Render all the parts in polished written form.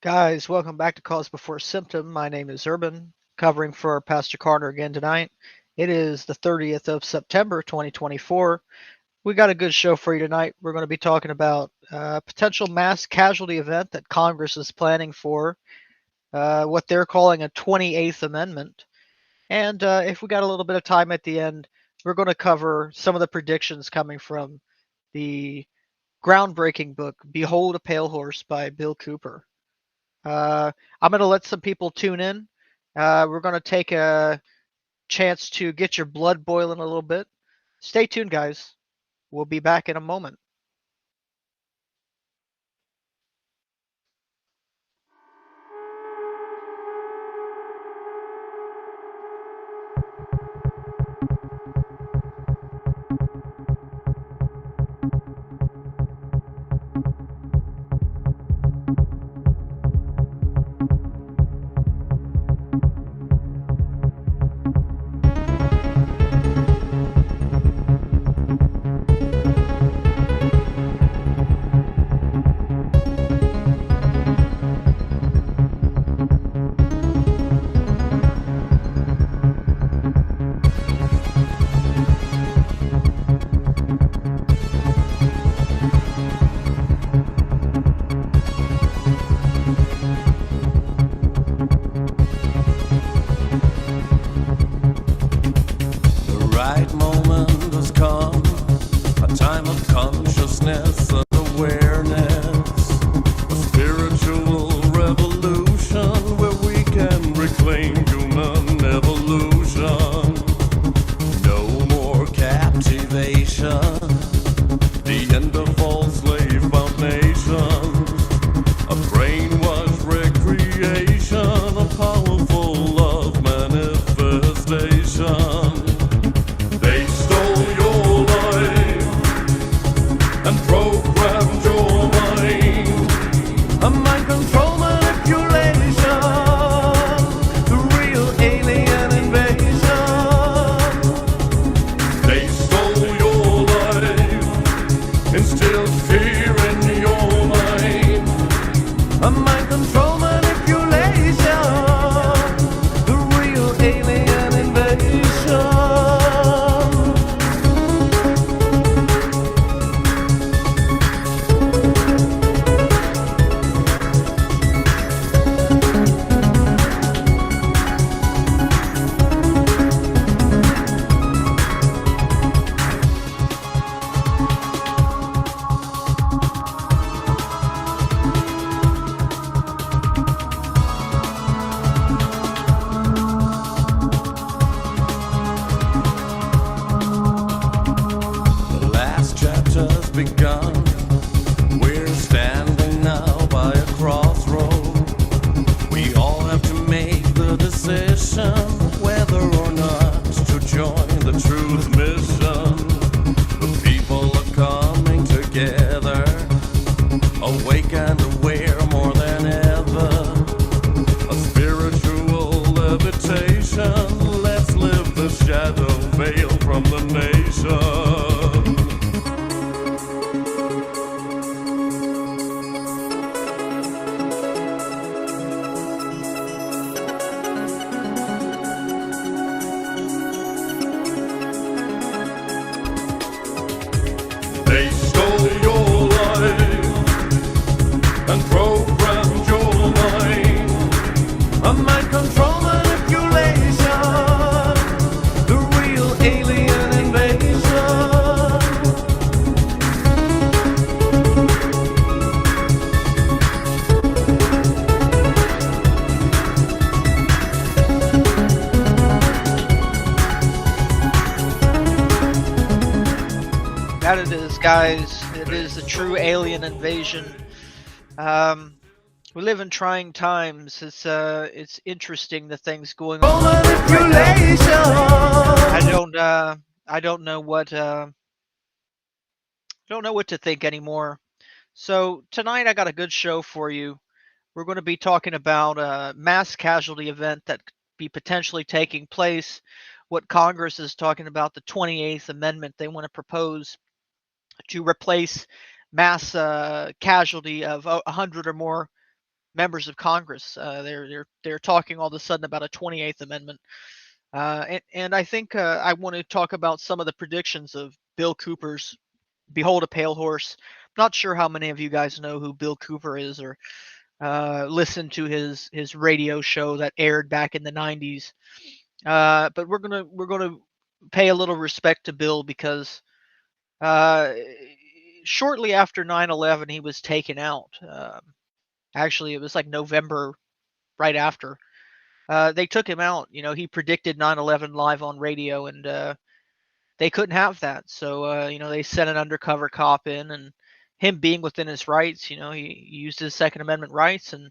Guys, welcome back to Cause Before Symptom. My name is Urban, covering for Pastor Carner again tonight. It is the 30th of September, 2024. We got a good show for you tonight. We're going to be talking about a potential mass casualty event that Congress is planning for, what they're calling a 28th Amendment. And if we got a little bit of time at the end, we're going to cover some of the predictions coming from the groundbreaking book, Behold a Pale Horse by Bill Cooper. I'm going to let some people tune in. We're going to take a chance to get your blood boiling a little bit. Stay tuned, guys. We'll be back in a moment. The right moment has come, a time of consciousness and awareness, a spiritual revolution where we can reclaim human evolution. No more captivation, the end of all slave-bound nations, a brainwashed recreation, a powerful love manifestation. They stole your life and programmed your mind. A mind control manipulation, the real alien invasion. They stole your life, instilled fear in your mind. A mind control manipulation, the real alien invasion. The last chapter's begun. We're standing now by a crossroad. We all have to make the decision whether or not to join the truth mission. The people are coming together, awake and aware more than ever. A spiritual levitation. Let's lift the shadow veil from the nation. They stole your life and programmed your mind. A mind control manipulation, the real alien invasion. That it is, guys. It is a true alien invasion. We live in trying times. It's interesting the things going on. Manipulation. I don't know what to think anymore. So tonight I got a good show for you. We're going to be talking about a mass casualty event that could be potentially taking place. What Congress is talking about, the 28th Amendment they want to propose to replace mass casualty of 100 or more members of Congress. They're talking all of a sudden about a 28th Amendment. And I think I want to talk about some of the predictions of Bill Cooper's Behold a Pale Horse. Not sure how many of you guys know who Bill Cooper is or listen to his radio show that aired back in the 90s. But we're gonna pay a little respect to Bill because uh, shortly after 9/11 he was taken out. Actually, it was like November right after. They took him out. You know, he predicted 9/11 live on radio, and they couldn't have that. So you know, they sent an undercover cop in, and him being within his rights, you know, he used his Second Amendment rights and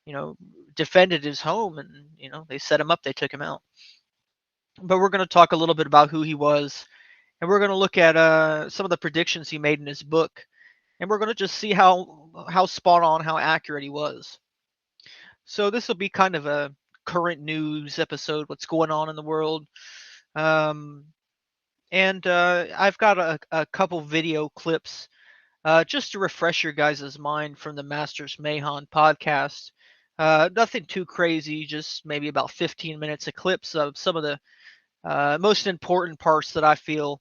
you know defended his home, and you know they set him up. They took him out. But we're going to talk a little bit about who he was, and we're going to look at some of the predictions he made in his book, and we're going to just see how spot on, how accurate he was. So this will be kind of a current news episode, what's going on in the world. Um, and I've got a couple video clips just to refresh your guys' mind from the Masters Mahon podcast. Nothing too crazy, just maybe about 15 minutes of clips of some of the most important parts that I feel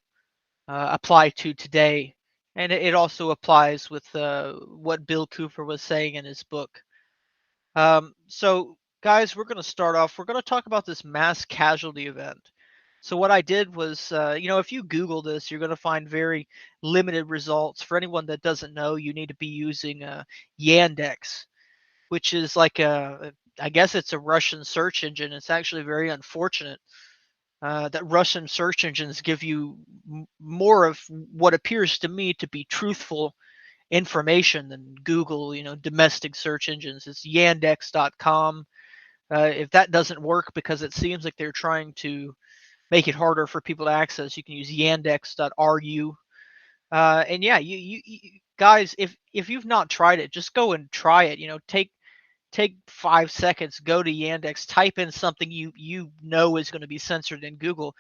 apply to today. And it also applies with what Bill Cooper was saying in his book. So, guys, we're going to start off. We're going to talk about this mass casualty event. So, what I did was, you know, if you Google this, you're going to find very limited results. For anyone that doesn't know, you need to be using Yandex, which is like I guess it's a Russian search engine. It's actually very unfortunate that Russian search engines give you more of what appears to me to be truthful information than Google, you know, domestic search engines. It's yandex.com. If that doesn't work because it seems like they're trying to make it harder for people to access, you can use yandex.ru. And yeah, you guys, if you've not tried it, just go and try it. You know, take 5 seconds, go to Yandex, type in something you know is going to be censored in Google.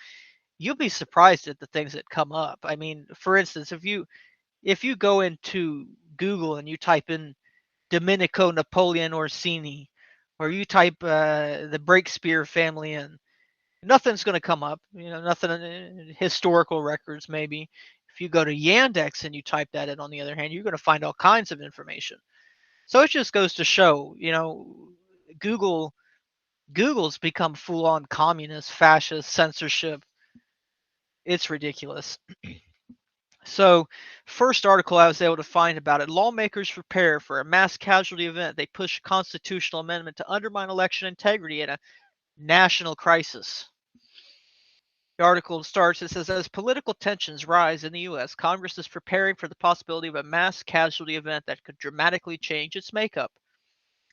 You'll be surprised at the things that come up. I mean, for instance, if you go into Google and you type in Domenico Napoleon Orsini, or you type the Breakspear family in, nothing's going to come up. You know, nothing historical records maybe. If you go to Yandex and you type that in, on the other hand, you're going to find all kinds of information. So it just goes to show, you know, Google's become full-on communist, fascist, censorship. It's ridiculous. So, first article I was able to find about it: lawmakers prepare for a mass casualty event. They push constitutional amendment to undermine election integrity in a national crisis. The article starts, it says, as political tensions rise in the U.S., Congress is preparing for the possibility of a mass casualty event that could dramatically change its makeup.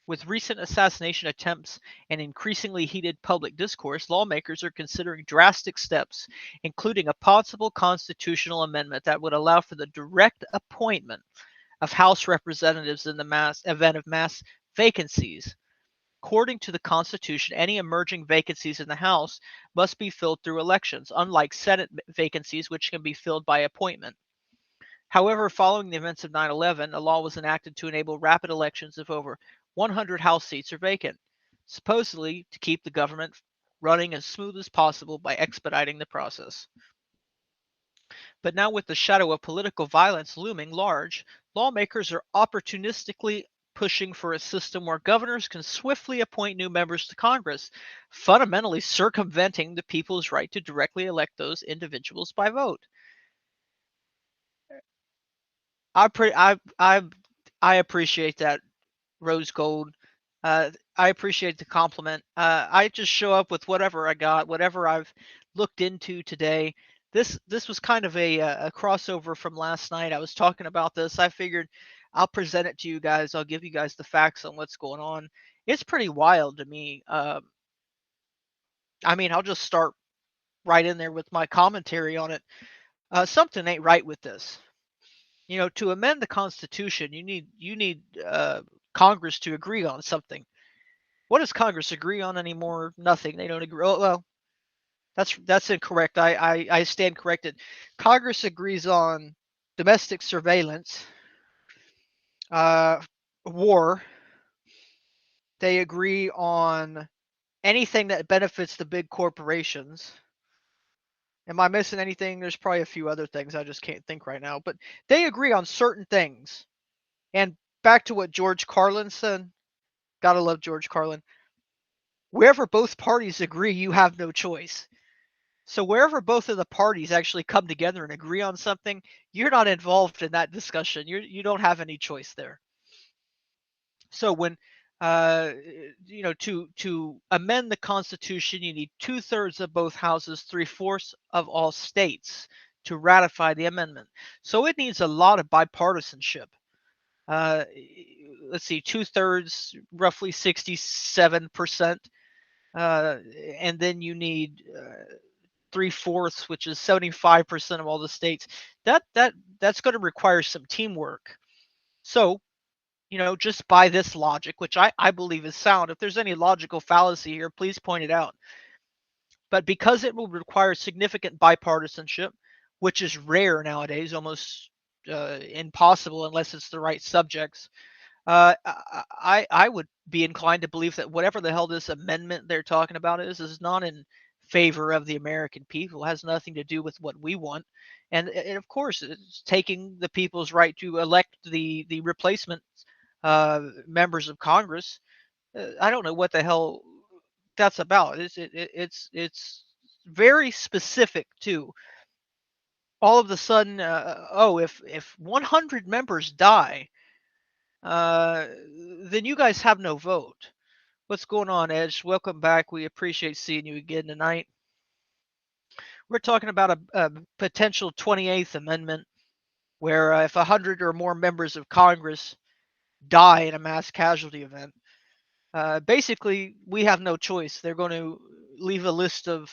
With recent assassination attempts and increasingly heated public discourse, lawmakers are considering drastic steps, including a possible constitutional amendment that would allow for the direct appointment of House representatives in the event of mass vacancies. According to the Constitution, any emerging vacancies in the House must be filled through elections, unlike Senate vacancies, which can be filled by appointment. However, following the events of 9/11, a law was enacted to enable rapid elections if over 100 House seats are vacant, supposedly to keep the government running as smooth as possible by expediting the process. But now, with the shadow of political violence looming large, lawmakers are opportunistically pushing for a system where governors can swiftly appoint new members to Congress, fundamentally circumventing the people's right to directly elect those individuals by vote. I appreciate that, Rose Gold. I appreciate the compliment. I just show up with whatever I got, whatever I've looked into today. This was kind of a crossover from last night. I was talking about this. I figured I'll present it to you guys. I'll give you guys the facts on what's going on. It's pretty wild to me. I mean, I'll just start right in there with my commentary on it. Something ain't right with this. You know, to amend the Constitution, you need Congress to agree on something. What does Congress agree on anymore? Nothing. They don't agree. Oh, well, that's incorrect. I stand corrected. Congress agrees on domestic surveillance, war, They agree on anything that benefits the big corporations. Am I missing anything? There's probably a few other things I just can't think right now, but they agree on certain things. And back to what George Carlin said, gotta love George Carlin. Wherever both parties agree, you have no choice. So wherever both of the parties actually come together and agree on something, you're not involved in that discussion. You don't have any choice there. So when to amend the Constitution, you need 2/3 of both houses, 3/4 of all states to ratify the amendment. So it needs a lot of bipartisanship. Uh, let's see, 2/3, roughly 67%, and then you need 3/4, which is 75% of all the states. That's going to require some teamwork. So just by this logic, which I believe is sound. If there's any logical fallacy here, please point it out. But because it will require significant bipartisanship, which is rare nowadays, almost impossible unless it's the right subjects, I would be inclined to believe that whatever the hell this amendment they're talking about is not in favor of the American people. It has nothing to do with what we want, and of course, it's taking the people's right to elect the replacement members of Congress. I don't know what the hell that's about. It's very specific too. All of a sudden, if 100 members die, then you guys have no vote. What's going on, Edge? Welcome back. We appreciate seeing you again tonight. We're talking about a potential 28th Amendment where if 100 or more members of Congress die in a mass casualty event, basically we have no choice. They're going to leave a list of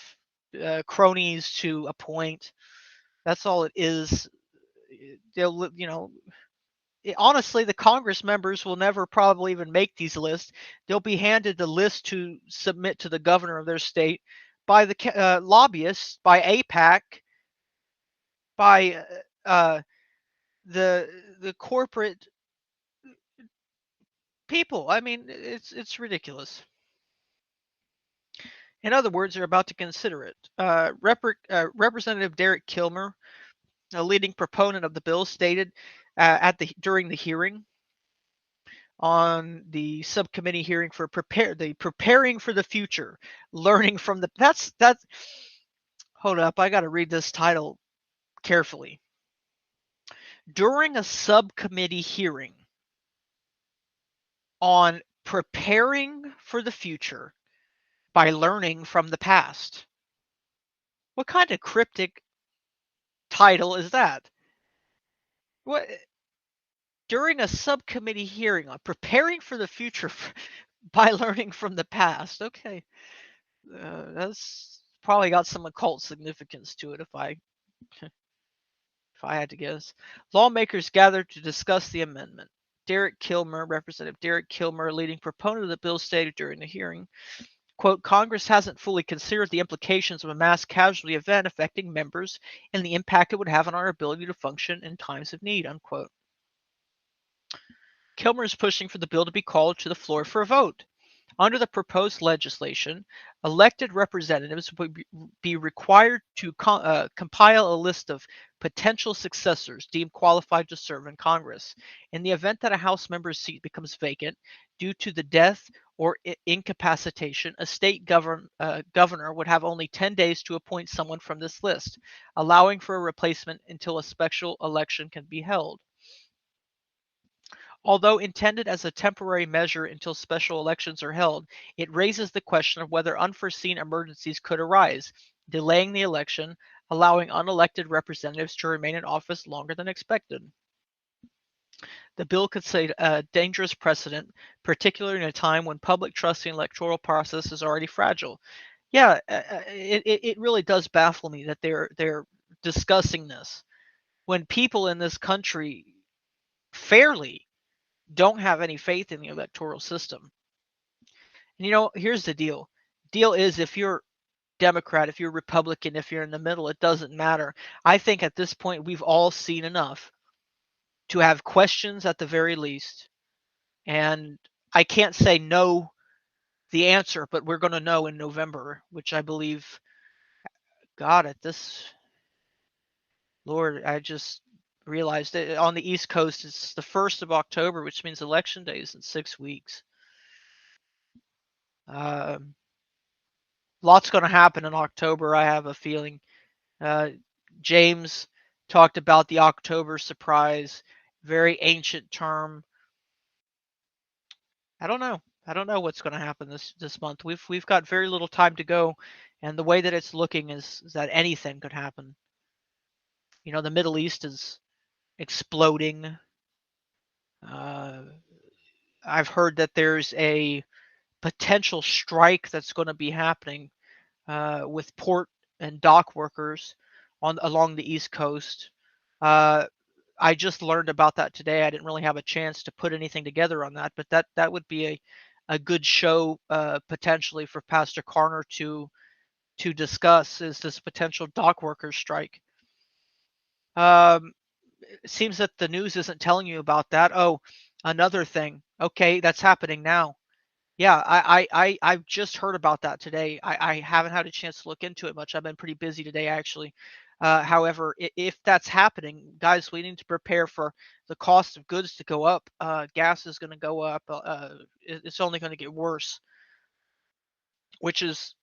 cronies to appoint. That's all it is. They'll, honestly, the Congress members will never probably even make these lists. They'll be handed the list to submit to the governor of their state by the lobbyists, by APAC, by the corporate people. I mean, it's ridiculous. In other words, they're about to consider it. Representative Derek Kilmer, a leading proponent of the bill, stated during the hearing on the subcommittee hearing for preparing for the future, learning from the that's hold up, I got to read this title carefully. During a subcommittee hearing on preparing for the future by learning from the past. What kind of cryptic title is that? What during a subcommittee hearing on preparing for the future by learning from the past? Okay, that's probably got some occult significance to it if I had to guess. Lawmakers gathered to discuss the amendment. Representative Derek Kilmer, a leading proponent of the bill, stated during the hearing, quote, Congress hasn't fully considered the implications of a mass casualty event affecting members and the impact it would have on our ability to function in times of need, unquote. Kilmer is pushing for the bill to be called to the floor for a vote. Under the proposed legislation, elected representatives would be required to compile a list of potential successors deemed qualified to serve in Congress. In the event that a House member's seat becomes vacant due to the death or incapacitation, a state governor would have only 10 days to appoint someone from this list, allowing for a replacement until a special election can be held. Although intended as a temporary measure until special elections are held, it raises the question of whether unforeseen emergencies could arise, delaying the election, allowing unelected representatives to remain in office longer than expected. The bill could set a dangerous precedent, particularly in a time when public trust in the electoral process is already fragile. Yeah, it really does baffle me that they're discussing this when people in this country fairly don't have any faith in the electoral system. And here's the deal. Deal is if you're Democrat, if you're Republican, if you're in the middle, it doesn't matter. I think at this point we've all seen enough to have questions at the very least. And I can't say no the answer, but we're going to know in November, which I believe, God, at this, Lord, I just realized that on the East Coast, it's the 1st of October, which means Election Day is in 6 weeks. Lots going to happen in October, I have a feeling. James talked about the October surprise, very ancient term. I don't know. I don't know what's going to happen this month. We've got very little time to go, and the way that it's looking is that anything could happen. You know, the Middle East is exploding. Uh, I've heard that there's a potential strike that's going to be happening with port and dock workers along the East Coast. I just learned about that today. I didn't really have a chance to put anything together on that, but that would be a good show potentially for Pastor Carner to discuss, is this potential dock workers strike. It seems that the news isn't telling you about that. Oh, another thing. Okay, that's happening now. Yeah, I've just heard about that today. I haven't had a chance to look into it much. I've been pretty busy today, actually. However, if that's happening, guys, we need to prepare for the cost of goods to go up. Gas is going to go up. It's only going to get worse, which is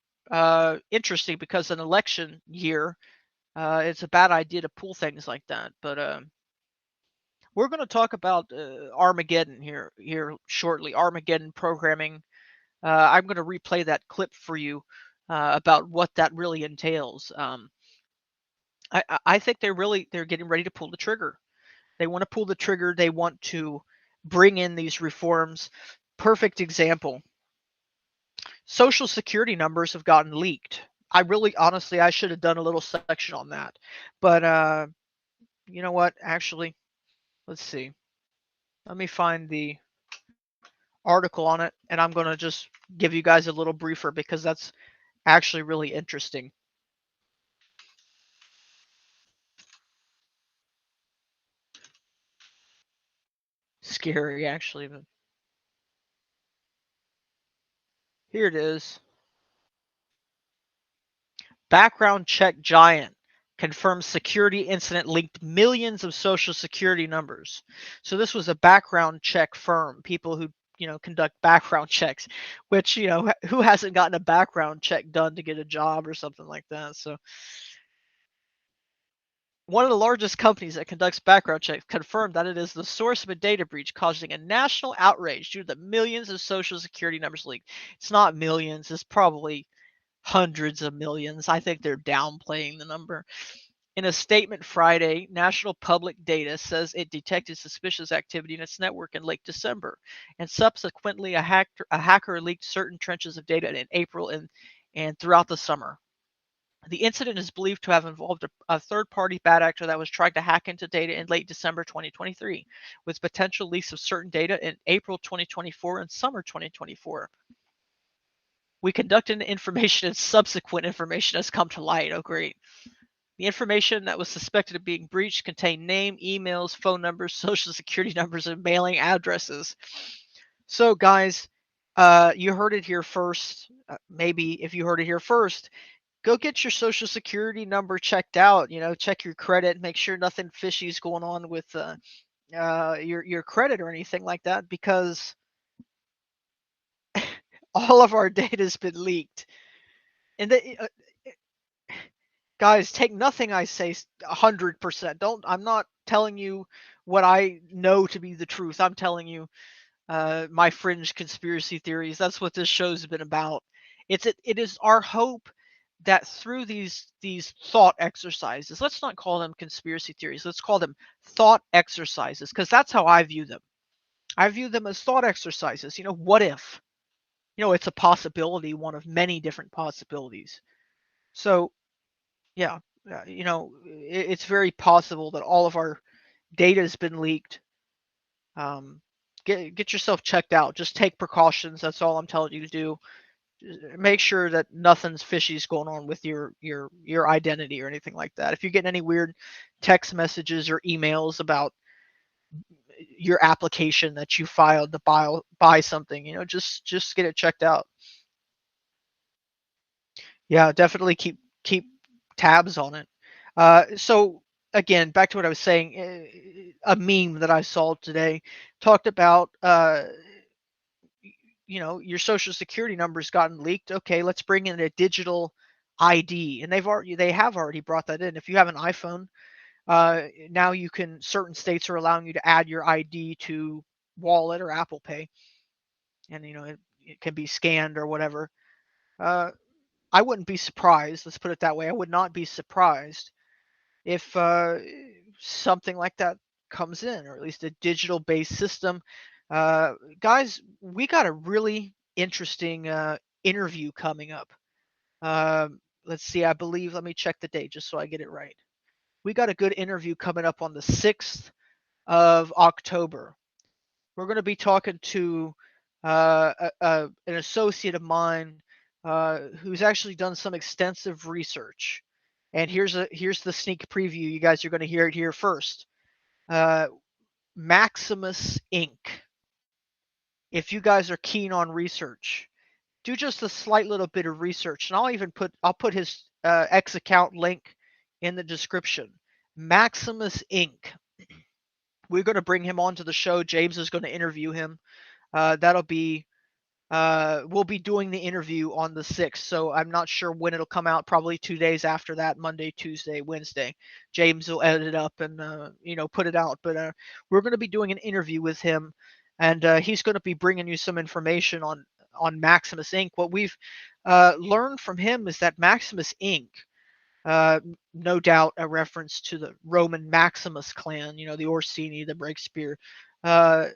interesting because an election year, it's a bad idea to pull things like that. But we're going to talk about Armageddon here shortly. Armageddon programming. I'm going to replay that clip for you about what that really entails. I think they're getting ready to pull the trigger. They want to pull the trigger. They want to bring in these reforms. Perfect example. Social Security numbers have gotten leaked. Honestly, I should have done a little section on that. But you know what? Actually, let's see. Let me find the article on it, and I'm going to just give you guys a little briefer because that's actually really interesting. Scary, actually. But here it is. Background check giant confirms security incident linked millions of social security numbers. So this was a background check firm, people who conduct background checks, which who hasn't gotten a background check done to get a job or something like that. So one of the largest companies that conducts background checks confirmed that it is the source of a data breach causing a national outrage due to the millions of social security numbers leaked. It's not millions, it's probably hundreds of millions. I think they're downplaying the number. In a statement Friday, National Public Data says it detected suspicious activity in its network in late December, and subsequently a hacker leaked certain trenches of data in April and throughout the summer. The incident is believed to have involved a third-party bad actor that was trying to hack into data in late December 2023, with potential leaks of certain data in April 2024 and summer 2024. We conducted information and subsequent information has come to light. Oh, great. The information that was suspected of being breached contained name, emails, phone numbers, social security numbers, and mailing addresses. So, guys, you heard it here first. Maybe if you heard it here first, go get your social security number checked out. Check your credit, make sure nothing fishy is going on with your credit or anything like that, because all of our data has been leaked. And guys, take nothing I say 100%. I'm not telling you what I know to be the truth. I'm telling you my fringe conspiracy theories. That's what this show's been about. It is our hope that through these thought exercises, let's not call them conspiracy theories, let's call them thought exercises, because that's how I view them. I view them as thought exercises. What if? It's a possibility, one of many different possibilities. So, yeah, it's very possible that all of our data has been leaked. Get yourself checked out. Just take precautions. That's all I'm telling you to do. Make sure that nothing's fishy is going on with your identity or anything like that. If you get any weird text messages or emails about your application that you filed to buy something, just get it checked out. Yeah, definitely keep tabs on it. So again, back to what I was saying, a meme that I saw today talked about your social security number's gotten leaked. Okay, let's bring in a digital ID, and they have already brought that in. If you have an iPhone, now you can certain states are allowing you to add your ID to Wallet or Apple Pay, and it can be scanned or whatever. Uh, I wouldn't be surprised. Let's put it that way. I would not be surprised if something like that comes in, or at least a digital based system. Guys, we got a really interesting interview coming up. Let's see, let me check the date just so I get it right. We got a good interview coming up on the 6th of October. We're going to be talking to an associate of mine who's actually done some extensive research. And here's the sneak preview. You guys are going to hear it here first. Uh, Maximus Inc. If you guys are keen on research, do just a slight little bit of research, and I'll put his X account link in the description. Maximus Inc. We're going to bring him onto the show. James is going to interview him. That'll be we'll be doing the interview on the 6th, so I'm not sure when it'll come out. Probably 2 days after that, Monday, Tuesday, Wednesday. James will edit it up and put it out. But we're going to be doing an interview with him, and he's going to be bringing you some information on Maximus Inc. What we've learned from him is that Maximus Inc. No doubt a reference to the Roman Maximus clan, the Orsini, the Breakspear. Uh,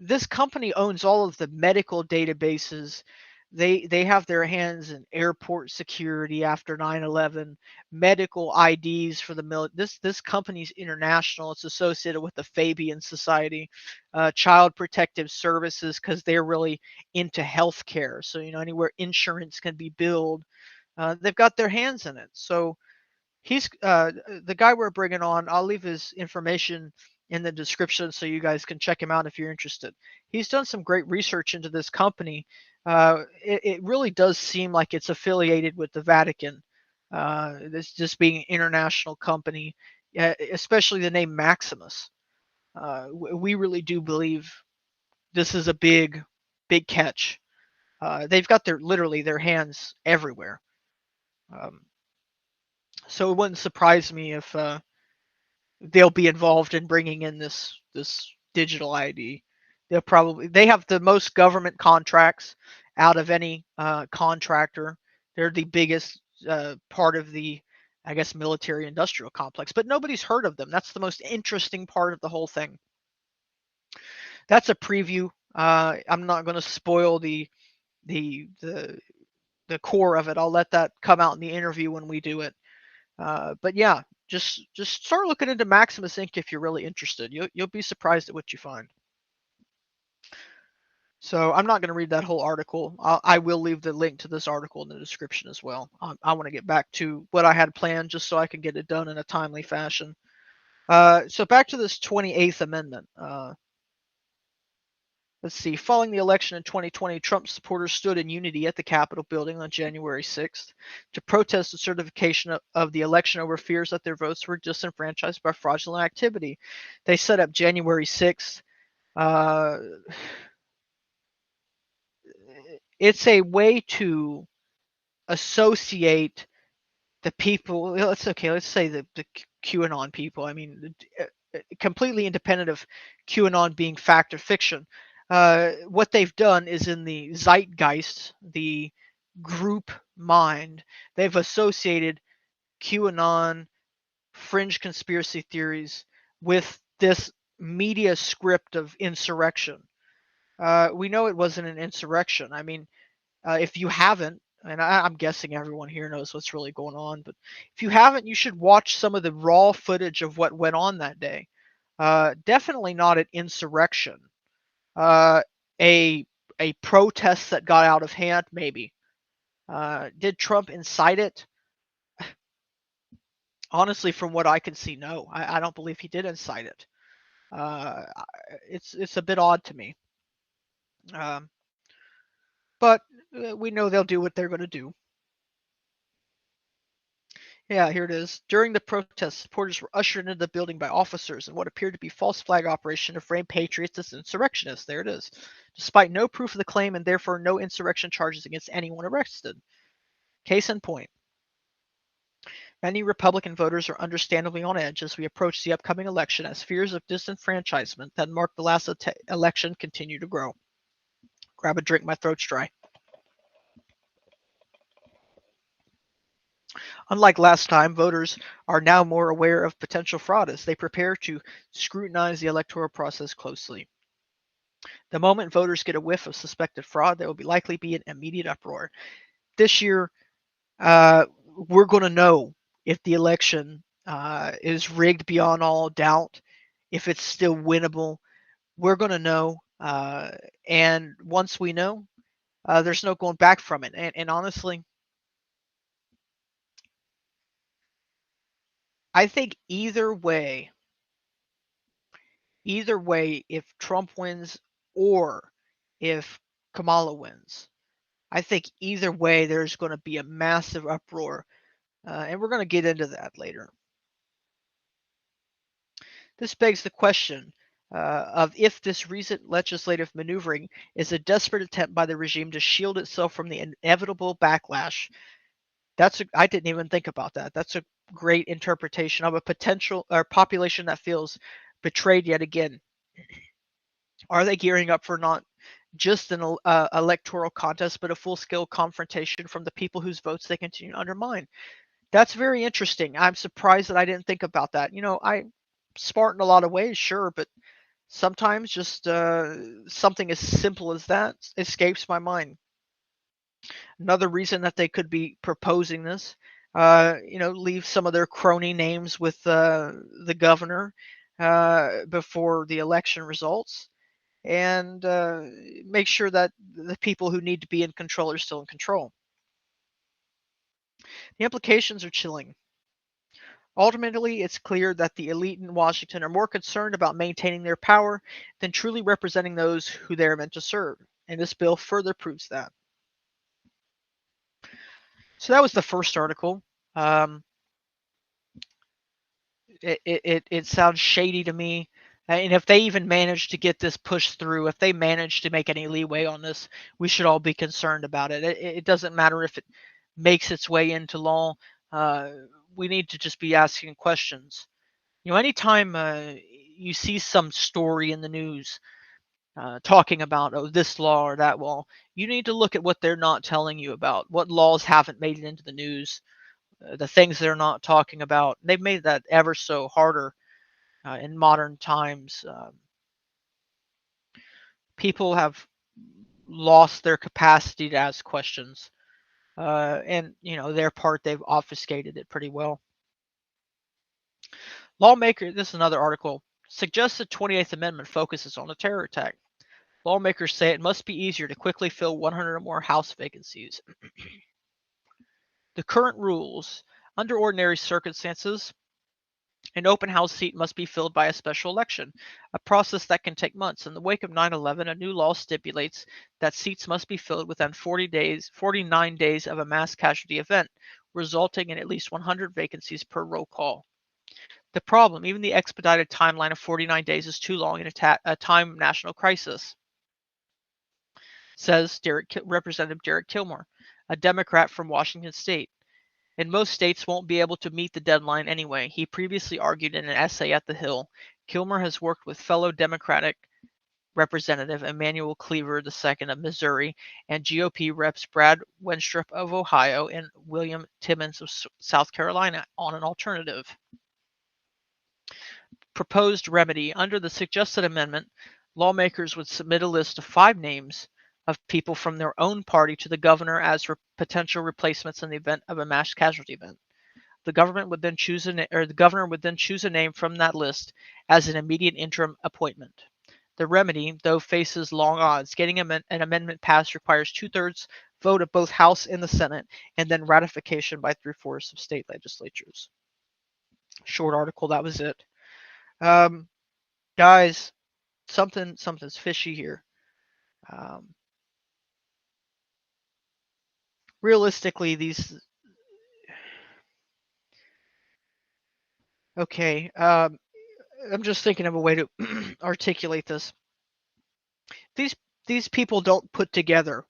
this company owns all of the medical databases. They have their hands in airport security after 9/11, medical IDs for the military. This company's international. It's associated with the Fabian Society, Child Protective Services, because they're really into healthcare. So anywhere insurance can be billed, they've got their hands in it. So he's the guy we're bringing on. I'll leave his information in the description so you guys can check him out if you're interested. He's done some great research into this company. It really does seem like it's affiliated with the Vatican. This just being an international company, especially the name Maximus. We really do believe this is a big catch. They've got their hands everywhere. Um, so it wouldn't surprise me if they'll be involved in bringing in this digital ID. They have the most government contracts out of any contractor. They're the biggest part of the, I guess, military industrial complex, but nobody's heard of them. That's the most interesting part of the whole thing. That's a preview. I'm not going to spoil the the core of it. I'll let that come out in the interview when we do it. But yeah, just start looking into Maximus Inc. if you're really interested. You'll be surprised at what you find. So I'm not going to read that whole article. I will leave the link to this article in the description as well. I want to get back to what I had planned just so I can get it done in a timely fashion. So back to this 28th Amendment. Let's see. Following the election in 2020, Trump supporters stood in unity at the Capitol building on January 6th to protest the certification of the election over fears that their votes were disenfranchised by fraudulent activity. They set up January 6th. It's a way to associate the people. Let's say the QAnon people. I mean, completely independent of QAnon being fact or fiction. What they've done is in the zeitgeist, the group mind, they've associated QAnon, fringe conspiracy theories with this media script of insurrection. We know it wasn't an insurrection. I mean, if you haven't, and I'm guessing everyone here knows what's really going on, but if you haven't, you should watch some of the raw footage of what went on that day. Definitely not an insurrection. Uh, a a protest that got out of hand, maybe. Did Trump incite it? Honestly, from what I can see, no. I don't believe he did incite it. Uh, it's a bit odd to me. Um, but we know they'll do what they're going to do. Yeah, here it is. During the protest, supporters were ushered into the building by officers in what appeared to be false flag operation to frame patriots as insurrectionists. There it is. Despite no proof of the claim and therefore no insurrection charges against anyone arrested. Case in point. Many Republican voters are understandably on edge as we approach the upcoming election as fears of disenfranchisement that marked the last election continue to grow. Grab a drink, my throat's dry. Unlike last time, voters are now more aware of potential fraud as they prepare to scrutinize the electoral process closely. The moment voters get a whiff of suspected fraud, there will likely be an immediate uproar. This year, we're going to know if the election is rigged beyond all doubt, if it's still winnable. We're going to know. And once we know, there's no going back from it. And honestly, I think either way, if Trump wins or if Kamala wins, I think either way there's going to be a massive uproar, and we're going to get into that later. This begs the question of if this recent legislative maneuvering is a desperate attempt by the regime to shield itself from the inevitable backlash. I didn't even think about that. That's a great interpretation of a potential or population that feels betrayed yet again. Are they gearing up for not just an electoral contest, but a full-scale confrontation from the people whose votes they continue to undermine? That's very interesting. I'm surprised that I didn't think about that. I'm smart in a lot of ways, sure, but sometimes just something as simple as that escapes my mind. Another reason that they could be proposing this, leave some of their crony names with the governor before the election results, and make sure that the people who need to be in control are still in control. The implications are chilling. Ultimately, it's clear that the elite in Washington are more concerned about maintaining their power than truly representing those who they are meant to serve, and this bill further proves that. So that was the first article. Um, it sounds shady to me. And if they even manage to get this pushed through, if they manage to make any leeway on this, we should all be concerned about it. It doesn't matter if it makes its way into law. Uh, we need to just be asking questions. Anytime you see some story in the news talking about this law or that law, you need to look at what they're not telling you about, what laws haven't made it into the news, the things they're not talking about. They've made that ever so harder in modern times. People have lost their capacity to ask questions, and their part they've obfuscated it pretty well. Lawmaker, this is another article, suggests the 28th Amendment focuses on a terror attack. Lawmakers say it must be easier to quickly fill 100 or more House vacancies. The current rules, under ordinary circumstances, an open House seat must be filled by a special election, a process that can take months. In the wake of 9/11, a new law stipulates that seats must be filled within 49 days of a mass casualty event, resulting in at least 100 vacancies per roll call. The problem, even the expedited timeline of 49 days is too long in a time of national crisis, says Representative Derek Kilmer, a Democrat from Washington State. And most states won't be able to meet the deadline anyway, he previously argued in an essay at The Hill. Kilmer has worked with fellow Democratic Representative Emanuel Cleaver II of Missouri and GOP Reps Brad Wenstrup of Ohio and William Timmons of South Carolina on an alternative. Proposed remedy. Under the suggested amendment, lawmakers would submit a list of 5 names of people from their own party to the governor as potential replacements in the event of a mass casualty event. The governor would then choose a name from that list as an immediate interim appointment. The remedy, though, faces long odds. Getting an amendment passed requires 2/3 vote of both House and the Senate, and then ratification by 3/4 of state legislatures. Short article, that was it. Guys, something's fishy here. Realistically, Okay, I'm just thinking of a way to articulate this. These these people don't put together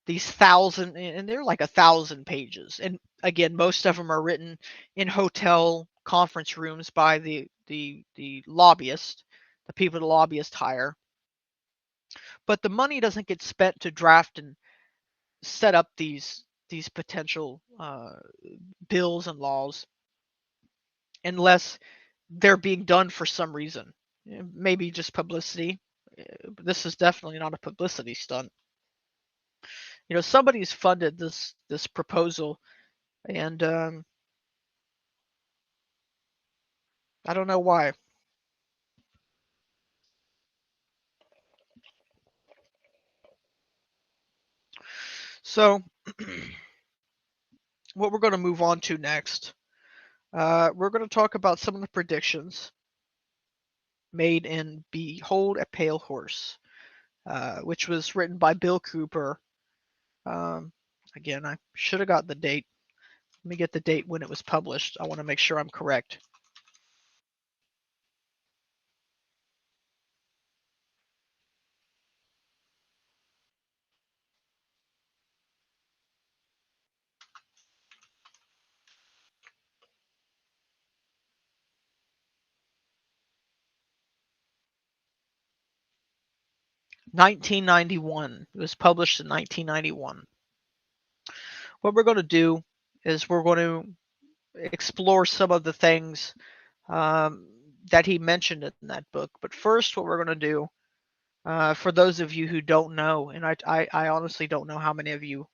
these thousand, and they're like 1,000 pages. And again, most of them are written in hotel conference rooms by the lobbyist, the people the lobbyist hire. But the money doesn't get spent to draft and set up these potential bills and laws unless they're being done for some reason. Maybe just publicity. But this is definitely not a publicity stunt. Somebody's funded this proposal, and I don't know why. So, what we're going to move on to next, we're going to talk about some of the predictions made in "Behold a Pale Horse," which was written by Bill Cooper. Um, Again, I should have got the date. Let me get the date when it was published. I want to make sure I'm correct. 1991. It was published in 1991. What we're going to do is we're going to explore some of the things um, that he mentioned in that book. But first, what we're going to do, for those of you who don't know, and I honestly don't know how many of you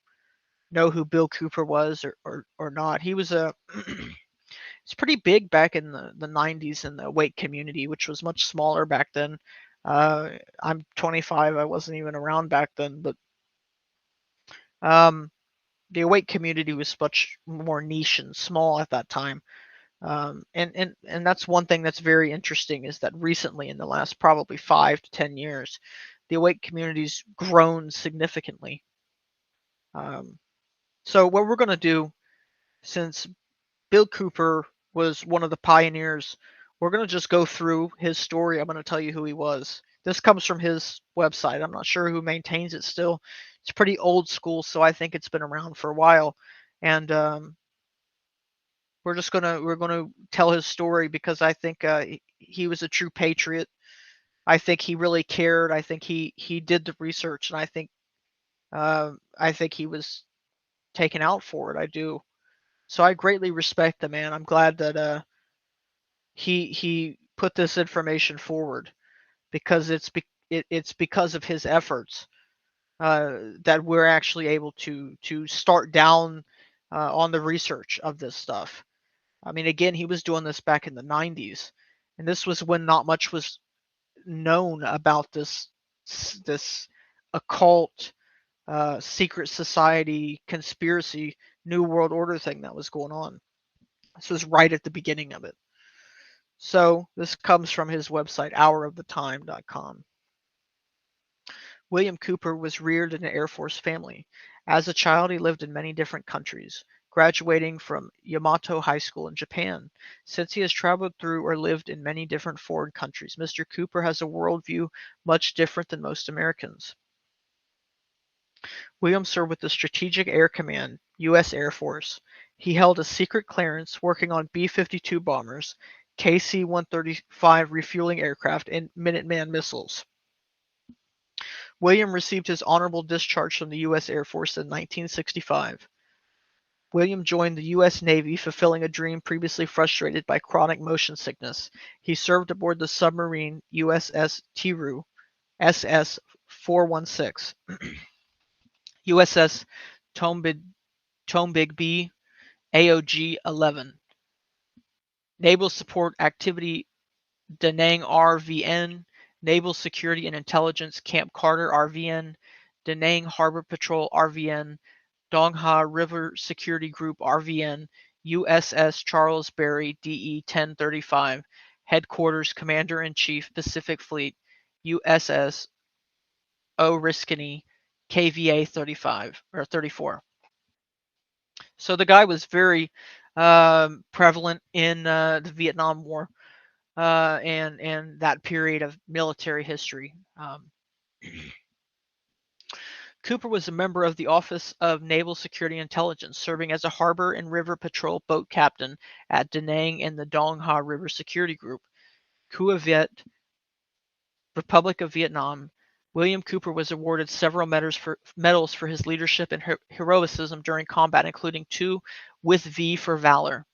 know who Bill Cooper was or not. He was it's pretty big back in the 90s in the awake community, which was much smaller back then. Uh, I'm 25. I wasn't even around back then, but um, the awake community was much more niche and small at that time. And that's one thing that's very interesting is that recently, in the last probably 5 to 10 years, the awake community's grown significantly. Um, so what we're going to do, since Bill Cooper was one of the pioneers, we're going to just go through his story. I'm going to tell you who he was. This comes from his website. I'm not sure who maintains it still. It's pretty old school, so I think it's been around for a while. And we're gonna tell his story because I think he was a true patriot. I think he really cared. I think he did the research, and I think he was taken out for it. I do. So I greatly respect the man. I'm glad that he put this information forward because it's because of his efforts that we're actually able to start down on the research of this stuff. I mean, again, he was doing this back in the 90s, and this was when not much was known about this occult, secret society, conspiracy, new world order thing that was going on. This was right at the beginning of it. So this comes from his website, hourofThetime.com. William Cooper was reared in an Air Force family. As a child, he lived in many different countries, graduating from Yamato High School in Japan. Since he has traveled through or lived in many different foreign countries, Mr. Cooper has a worldview much different than most Americans. William served with the Strategic Air Command, U.S. Air Force. He held a secret clearance working on B-52 bombers, KC-135 refueling aircraft, and Minuteman missiles. William received his honorable discharge from the U.S. Air Force in 1965. William joined the U.S. Navy, fulfilling a dream previously frustrated by chronic motion sickness. He served aboard the submarine USS Tiru, SS-416, USS Tombigby, AOG-11, Naval Support Activity Da Nang RVN, Naval Security and Intelligence Camp Carter RVN, Da Nang Harbor Patrol RVN, Dongha River Security Group RVN, USS Charles Berry DE-1035, Headquarters Commander-in-Chief Pacific Fleet, USS Oriskany KVA 35 or 34. So the guy was very prevalent in the Vietnam War and that period of military history. Cooper was a member of the Office of Naval Security Intelligence, serving as a harbor and river patrol boat captain at Da Nang in the Dong Ha River Security Group. Cua Viet, Republic of Vietnam. William Cooper was awarded several medals for his leadership and heroism during combat, including 2 with V for valor.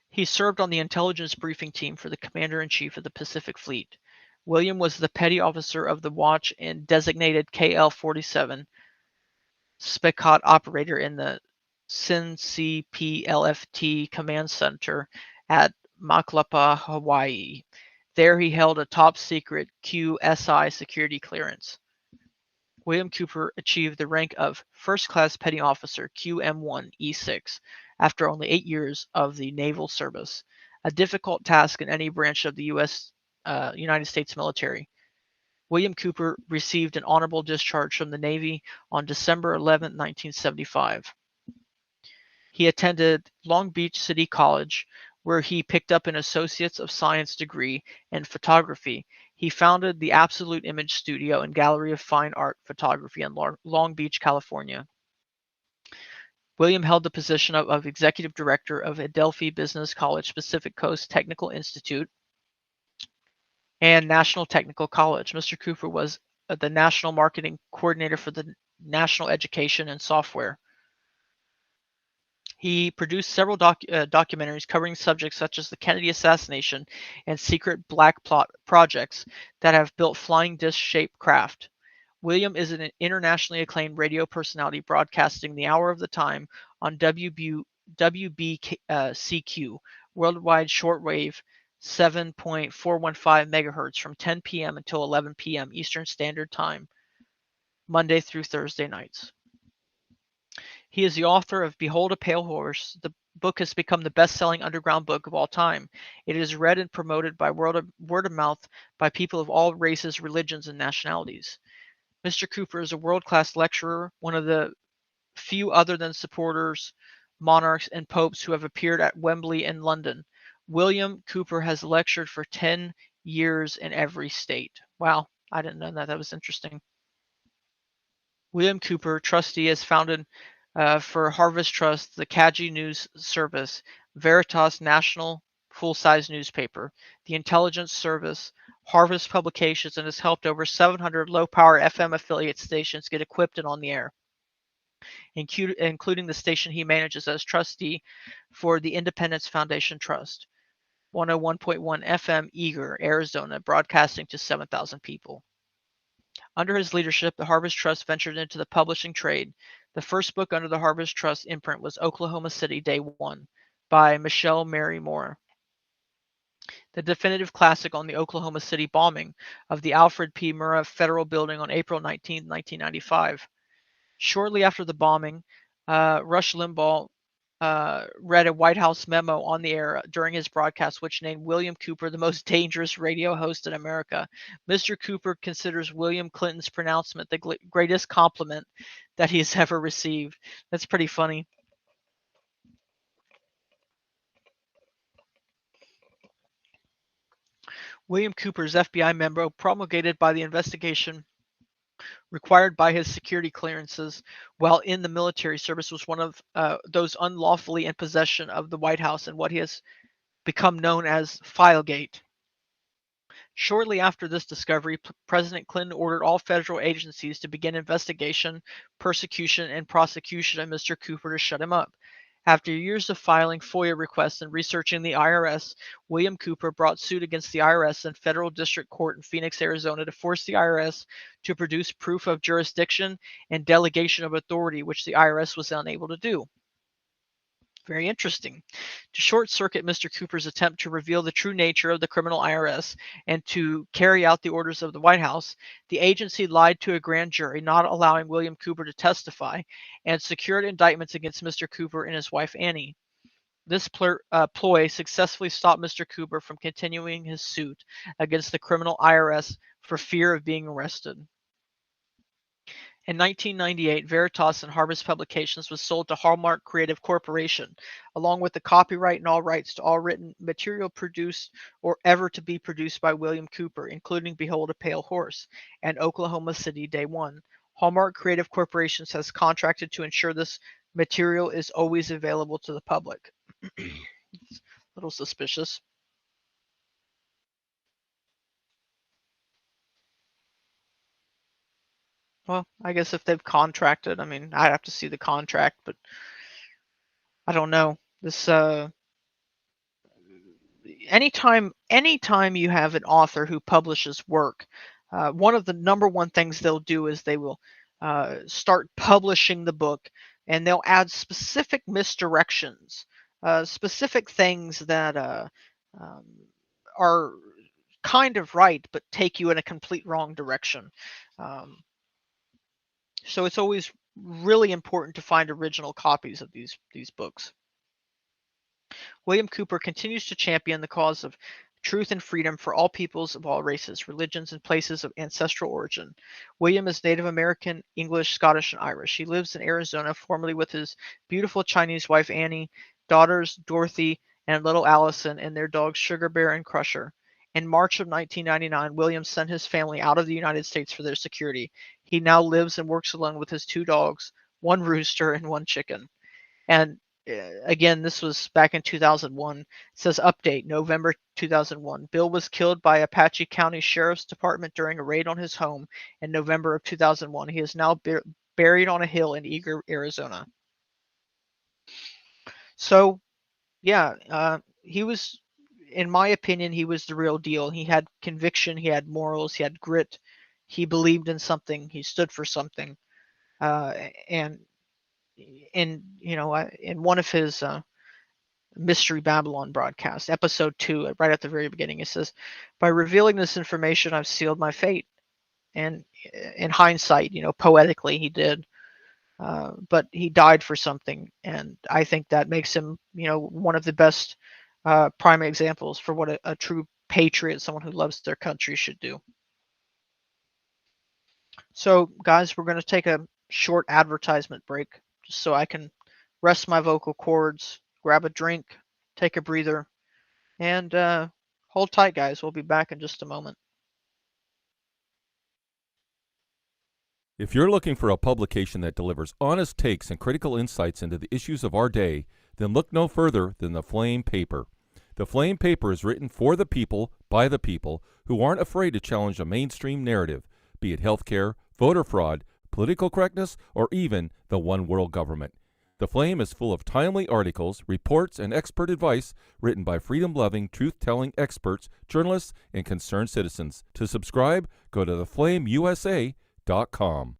He served on the intelligence briefing team for the Commander-in-Chief of the Pacific Fleet. William was the petty officer of the watch and designated KL-47 Specot operator in the CNCPLFT command center at Maklapa, Hawaii. There he held a top-secret QSI security clearance. William Cooper achieved the rank of First Class Petty Officer QM1E6 after only 8 years of the naval service, a difficult task in any branch of the United States military. William Cooper received an honorable discharge from the Navy on December 11, 1975. He attended Long Beach City College, where he picked up an Associates of Science degree in photography. He founded the Absolute Image Studio and Gallery of Fine Art Photography in Long Beach, California. William held the position of Executive Director of Adelphi Business College Pacific Coast Technical Institute and National Technical College. Mr. Cooper was the National Marketing Coordinator for the National Education and Software. He produced several documentaries covering subjects such as the Kennedy assassination and secret black plot projects that have built flying disc-shaped craft. William is an internationally acclaimed radio personality broadcasting the hour of the time on WBCQ, worldwide shortwave 7.415 megahertz from 10 p.m. until 11 p.m. Eastern Standard Time, Monday through Thursday nights. He is the author of Behold a Pale Horse. The book has become the best-selling underground book of all time. It is read and promoted by word of mouth by people of all races, religions, and nationalities. Mr. Cooper is a world-class lecturer, one of the few other than supporters, monarchs, and popes who have appeared at Wembley and London. William Cooper has lectured for 10 years in every state. Wow, I didn't know that. That was interesting. William Cooper, trustee, has founded for Harvest Trust, the Kaji News Service, Veritas National full-size newspaper, the Intelligence Service, Harvest Publications, and has helped over 700 low-power FM affiliate stations get equipped and on the air, including the station he manages as trustee for the Independence Foundation Trust, 101.1 FM Eager, Arizona, broadcasting to 7,000 people. Under his leadership, the Harvest Trust ventured into the publishing trade. The first book under the Harvest Trust imprint was Oklahoma City Day 1 by Michelle Mary Moore, the definitive classic on the Oklahoma City bombing of the Alfred P. Murrah Federal Building on April 19, 1995. Shortly after the bombing, Rush Limbaugh read a White House memo on the air during his broadcast, which named William Cooper the most dangerous radio host in America. Mr. Cooper considers William Clinton's pronouncement the greatest compliment that he's ever received. That's pretty funny. William Cooper's FBI memo, promulgated by the investigation required by his security clearances while in the military service, was one of those unlawfully in possession of the White House and what he has become known as Filegate. Shortly after this discovery, President Clinton ordered all federal agencies to begin investigation, persecution, and prosecution of Mr. Cooper to shut him up. After years of filing FOIA requests and researching the IRS, William Cooper brought suit against the IRS in federal district court in Phoenix, Arizona, to force the IRS to produce proof of jurisdiction and delegation of authority, which the IRS was unable to do. Very interesting. To short-circuit Mr. Cooper's attempt to reveal the true nature of the criminal IRS and to carry out the orders of the White House, the agency lied to a grand jury, not allowing William Cooper to testify, and secured indictments against Mr. Cooper and his wife Annie. This ploy successfully stopped Mr. Cooper from continuing his suit against the criminal IRS for fear of being arrested. In 1998, Veritas and Harvest Publications was sold to Hallmark Creative Corporation, along with the copyright and all rights to all written material produced or ever to be produced by William Cooper, including Behold a Pale Horse and Oklahoma City Day One. Hallmark Creative Corporations has contracted to ensure this material is always available to the public. It's a little suspicious. Well, I guess if they've contracted, I mean, I'd have to see the contract, but I don't know. This anytime you have an author who publishes work, one of the number one things they'll do is they will start publishing the book, and they'll add specific misdirections, specific things that um, are kind of right but take you in a complete wrong direction. Um, so it's always really important to find original copies of these books. William Cooper continues to champion the cause of truth and freedom for all peoples of all races, religions, and places of ancestral origin. William is Native American, English, Scottish, and Irish. He lives in Arizona, formerly with his beautiful Chinese wife Annie, daughters Dorothy and little Allison, and their dogs Sugar Bear and Crusher. In March of 1999, William sent his family out of the United States for their security. He now lives and works alone with his two dogs, one rooster, and one chicken. And again, this was back in 2001. It says update November 2001. Bill was killed by Apache County Sheriff's Department during a raid on his home in November of 2001. He is now buried on a hill in Eager, Arizona. So, yeah, he was, in my opinion, he was the real deal. He had conviction, he had morals, he had grit. He believed in something, he stood for something. Uh, and in one of his Mystery Babylon broadcast, episode 2, right at the very beginning, it says, "By revealing this information, I've sealed my fate." And in hindsight, poetically, he did. But he died for something, and I think that makes him, one of the best prime examples for what a true patriot, someone who loves their country, should do. So, guys, we're going to take a short advertisement break just so I can rest my vocal cords, grab a drink, take a breather, and hold tight, guys. We'll be back in just a moment. If you're looking for a publication that delivers honest takes and critical insights into the issues of our day, then look no further than The Flame Paper. The Flame Paper is written for the people, by the people, who aren't afraid to challenge a mainstream narrative, be it healthcare, voter fraud, political correctness, or even the one world government. The Flame is full of timely articles, reports, and expert advice written by freedom-loving, truth-telling experts, journalists, and concerned citizens. To subscribe, go to theflameusa.com.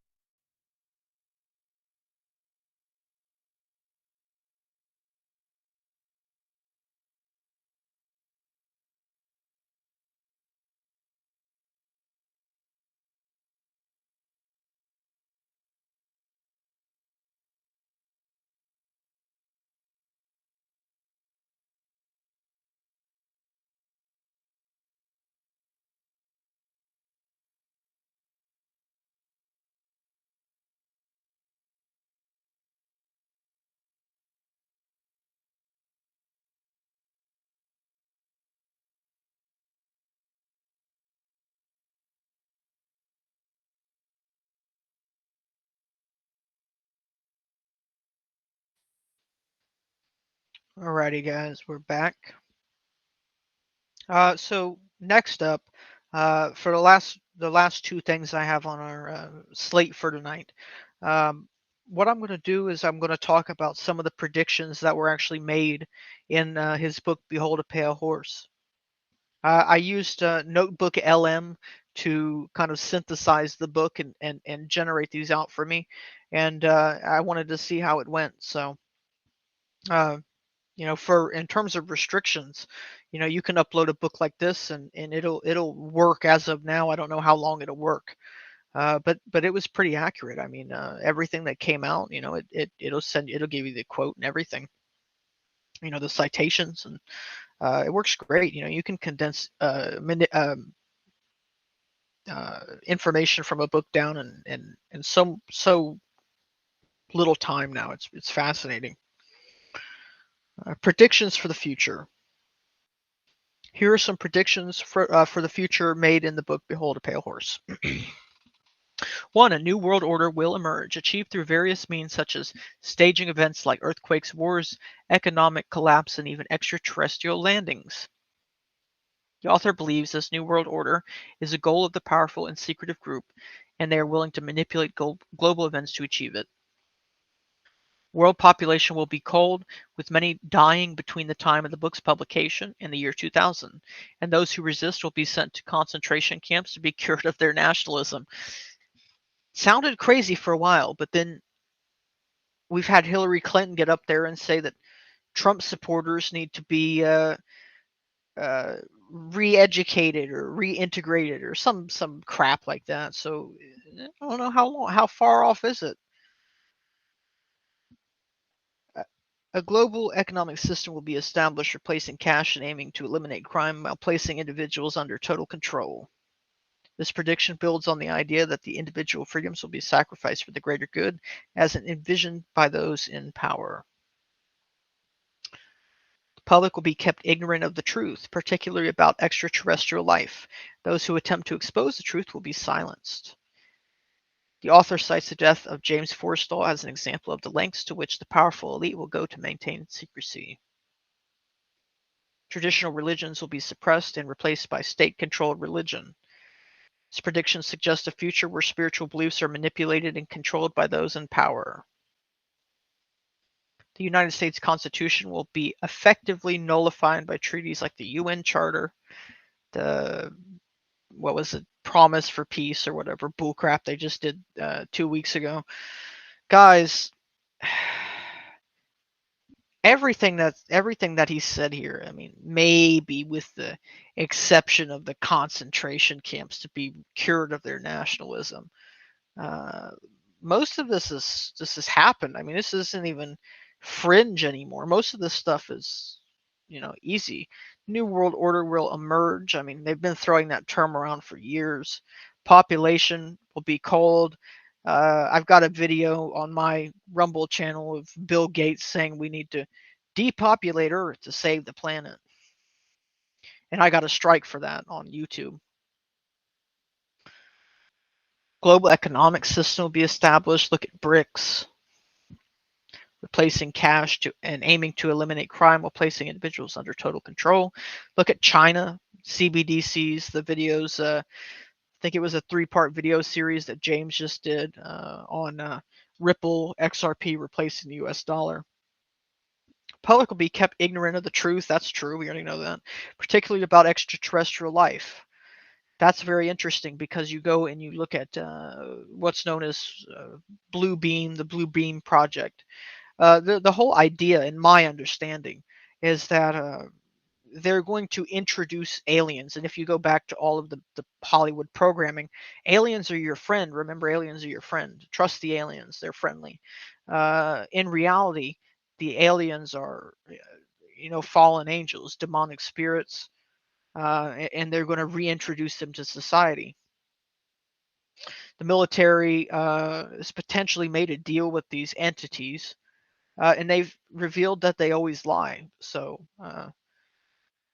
Alrighty, guys, we're back. So next up, for the last two things I have on our slate for tonight, what I'm going to do is I'm going to talk about some of the predictions that were actually made in his book Behold a Pale Horse. I used Notebook LM to kind of synthesize the book and generate these out for me, and I wanted to see how it went. So, uh, for in terms of restrictions, you can upload a book like this and it'll work as of now. I don't know how long it'll work, but it was pretty accurate. I mean, everything that came out, it'll give you the quote and everything, the citations, and it works great. You can condense information from a book down in so little time now. It's fascinating. Predictions for the future. Here are some predictions for the future made in the book Behold a Pale Horse. 1. A new world order will emerge, achieved through various means such as staging events like earthquakes, wars, economic collapse, and even extraterrestrial landings. The author believes this new world order is a goal of the powerful and secretive group, and they are willing to manipulate global events to achieve it. World population will be culled, with many dying between the time of the book's publication and the year 2000, and those who resist will be sent to concentration camps to be cured of their nationalism. Sounded crazy for a while, but then we've had Hillary Clinton get up there and say that Trump supporters need to be re-educated or reintegrated or some crap like that. So I don't know how far off is it. A global economic system will be established, replacing cash and aiming to eliminate crime while placing individuals under total control. This prediction builds on the idea that the individual freedoms will be sacrificed for the greater good, as envisioned by those in power. The public will be kept ignorant of the truth, particularly about extraterrestrial life. Those who attempt to expose the truth will be silenced. The author cites the death of James Forrestal as an example of the lengths to which the powerful elite will go to maintain secrecy. Traditional religions will be suppressed and replaced by state-controlled religion. This prediction suggests a future where spiritual beliefs are manipulated and controlled by those in power. The United States Constitution will be effectively nullified by treaties like the UN Charter, the Promise for Peace or whatever bullcrap they just did 2 weeks ago. Guys, everything that he said here, I mean, maybe with the exception of the concentration camps to be cured of their nationalism, most of this has happened. I mean, this isn't even fringe anymore. Most of this stuff is, easy. New World Order will emerge. I mean, they've been throwing that term around for years. Population will be culled. I've got a video on my Rumble channel of Bill Gates saying we need to depopulate Earth to save the planet. And I got a strike for that on YouTube. Global economic system will be established. Look at BRICS. Replacing cash and aiming to eliminate crime while placing individuals under total control. Look at China, CBDCs, the videos. I think it was a 3-part video series that James just did on Ripple, XRP replacing the US dollar. Public will be kept ignorant of the truth. That's true. We already know that. Particularly about extraterrestrial life. That's very interesting because you go and you look at what's known as Blue Beam, the Blue Beam Project. The whole idea, in my understanding, is that they're going to introduce aliens. And if you go back to all of the Hollywood programming, aliens are your friend. Remember, aliens are your friend. Trust the aliens. They're friendly. In reality, the aliens are, fallen angels, demonic spirits, and they're going to reintroduce them to society. The military has potentially made a deal with these entities, and they've revealed that they always lie. So,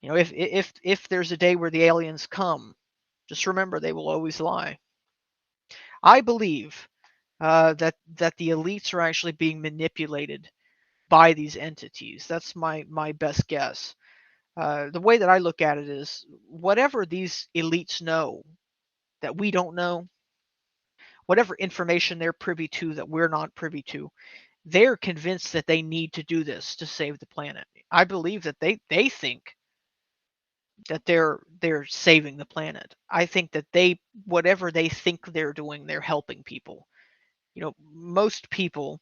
if there's a day where the aliens come, just remember they will always lie. I believe that the elites are actually being manipulated by these entities. That's my best guess. The way that I look at it is whatever these elites know that we don't know, whatever information they're privy to that we're not privy to, they're convinced that they need to do this to save the planet. I believe that they think that they're saving the planet. I think that whatever they think they're doing, they're helping people. Most people,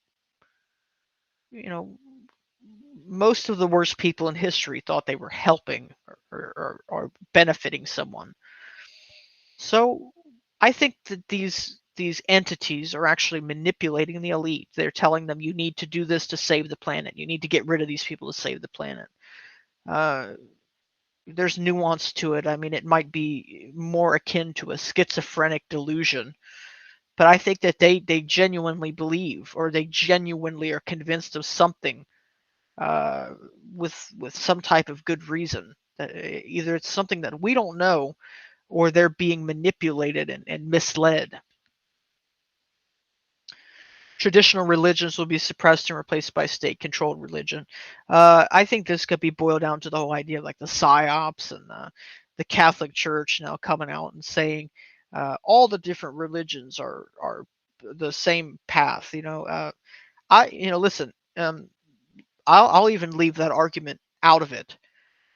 most of the worst people in history thought they were helping or benefiting someone. So I think that these entities are actually manipulating the elite. They're telling them you need to do this to save the planet. You need to get rid of these people to save the planet. there's nuance to it. I mean, it might be more akin to a schizophrenic delusion, but I think that they genuinely believe, or they genuinely are convinced of something, uh, with some type of good reason. That either it's something that we don't know, or they're being manipulated and misled. Traditional religions will be suppressed and replaced by state-controlled religion. I think this could be boiled down to the whole idea of like the psyops and the Catholic Church now coming out and saying all the different religions are the same path. Listen. I'll even leave that argument out of it.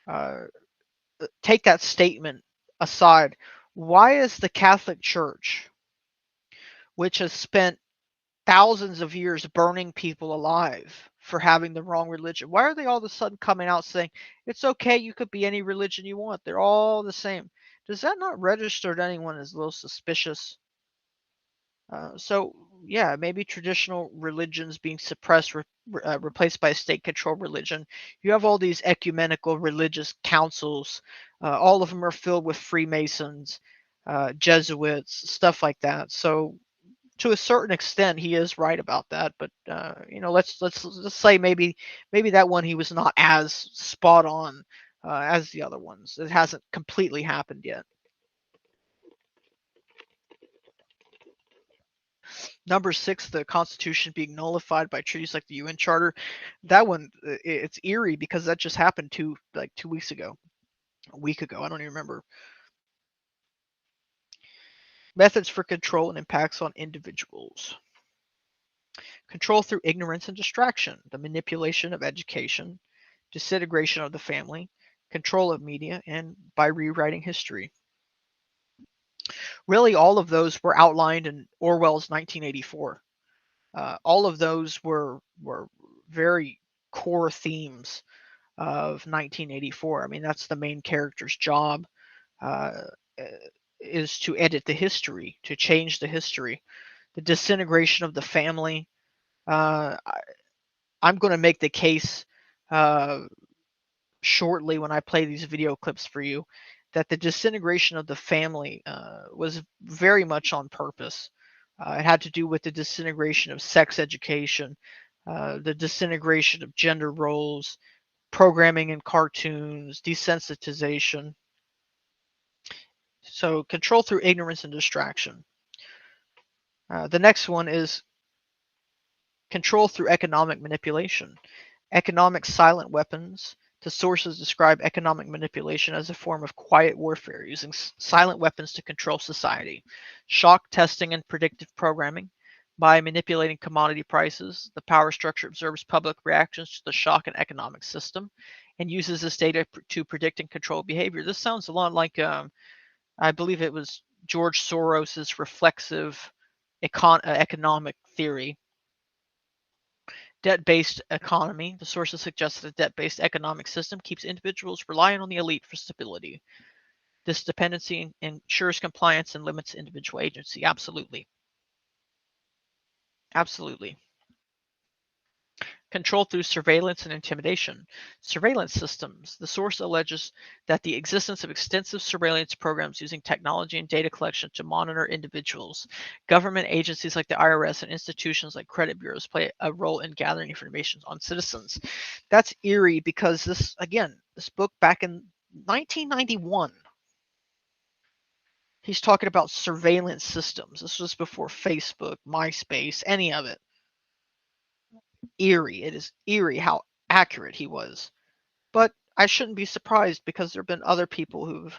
Uh, take that statement aside. Why is the Catholic Church, which has spent thousands of years burning people alive for having the wrong religion, why are they all of a sudden coming out saying it's okay, you could be any religion you want, they're all the same? Does that not register to anyone as a little suspicious? So yeah, maybe traditional religions being suppressed, replaced by a state-controlled religion. You have all these ecumenical religious councils. All of them are filled with Freemasons, Jesuits, stuff like that. So to a certain extent, he is right about that. But let's say maybe that one he was not as spot on as the other ones. It hasn't completely happened yet. Number 6, the Constitution being nullified by treaties like the UN Charter. That one, it's eerie because that just happened 2 weeks ago, a week ago. I don't even remember. Methods for control and impacts on individuals. Control through ignorance and distraction, the manipulation of education, disintegration of the family, control of media, and by rewriting history. Really, all of those were outlined in Orwell's 1984. All of those were very core themes of 1984. I mean, that's the main character's job, uh, is to edit the history, to change the history, the disintegration of the family. I'm going to make the case uh, shortly when I play these video clips for you that the disintegration of the family was very much on purpose. It had to do with the disintegration of sex education, the disintegration of gender roles, programming in cartoons, desensitization. So control through ignorance and distraction. The next one is control through economic manipulation. Economic silent weapons. The sources describe economic manipulation as a form of quiet warfare using silent weapons to control society. Shock testing and predictive programming. By manipulating commodity prices, the power structure observes public reactions to the shock and economic system and uses this data to predict and control behavior. This sounds a lot like, I believe it was George Soros's reflexive economic theory. Debt-based economy. The sources suggest that a debt-based economic system keeps individuals reliant on the elite for stability. This dependency ensures compliance and limits individual agency. Absolutely. Absolutely. Control through surveillance and intimidation. Surveillance systems. The source alleges that the existence of extensive surveillance programs using technology and data collection to monitor individuals. Government agencies like the IRS and institutions like credit bureaus play a role in gathering information on citizens. That's eerie because this book back in 1991, he's talking about surveillance systems. This was before Facebook, MySpace, any of it. Eerie. It is eerie how accurate he was. But I shouldn't be surprised because there have been other people who've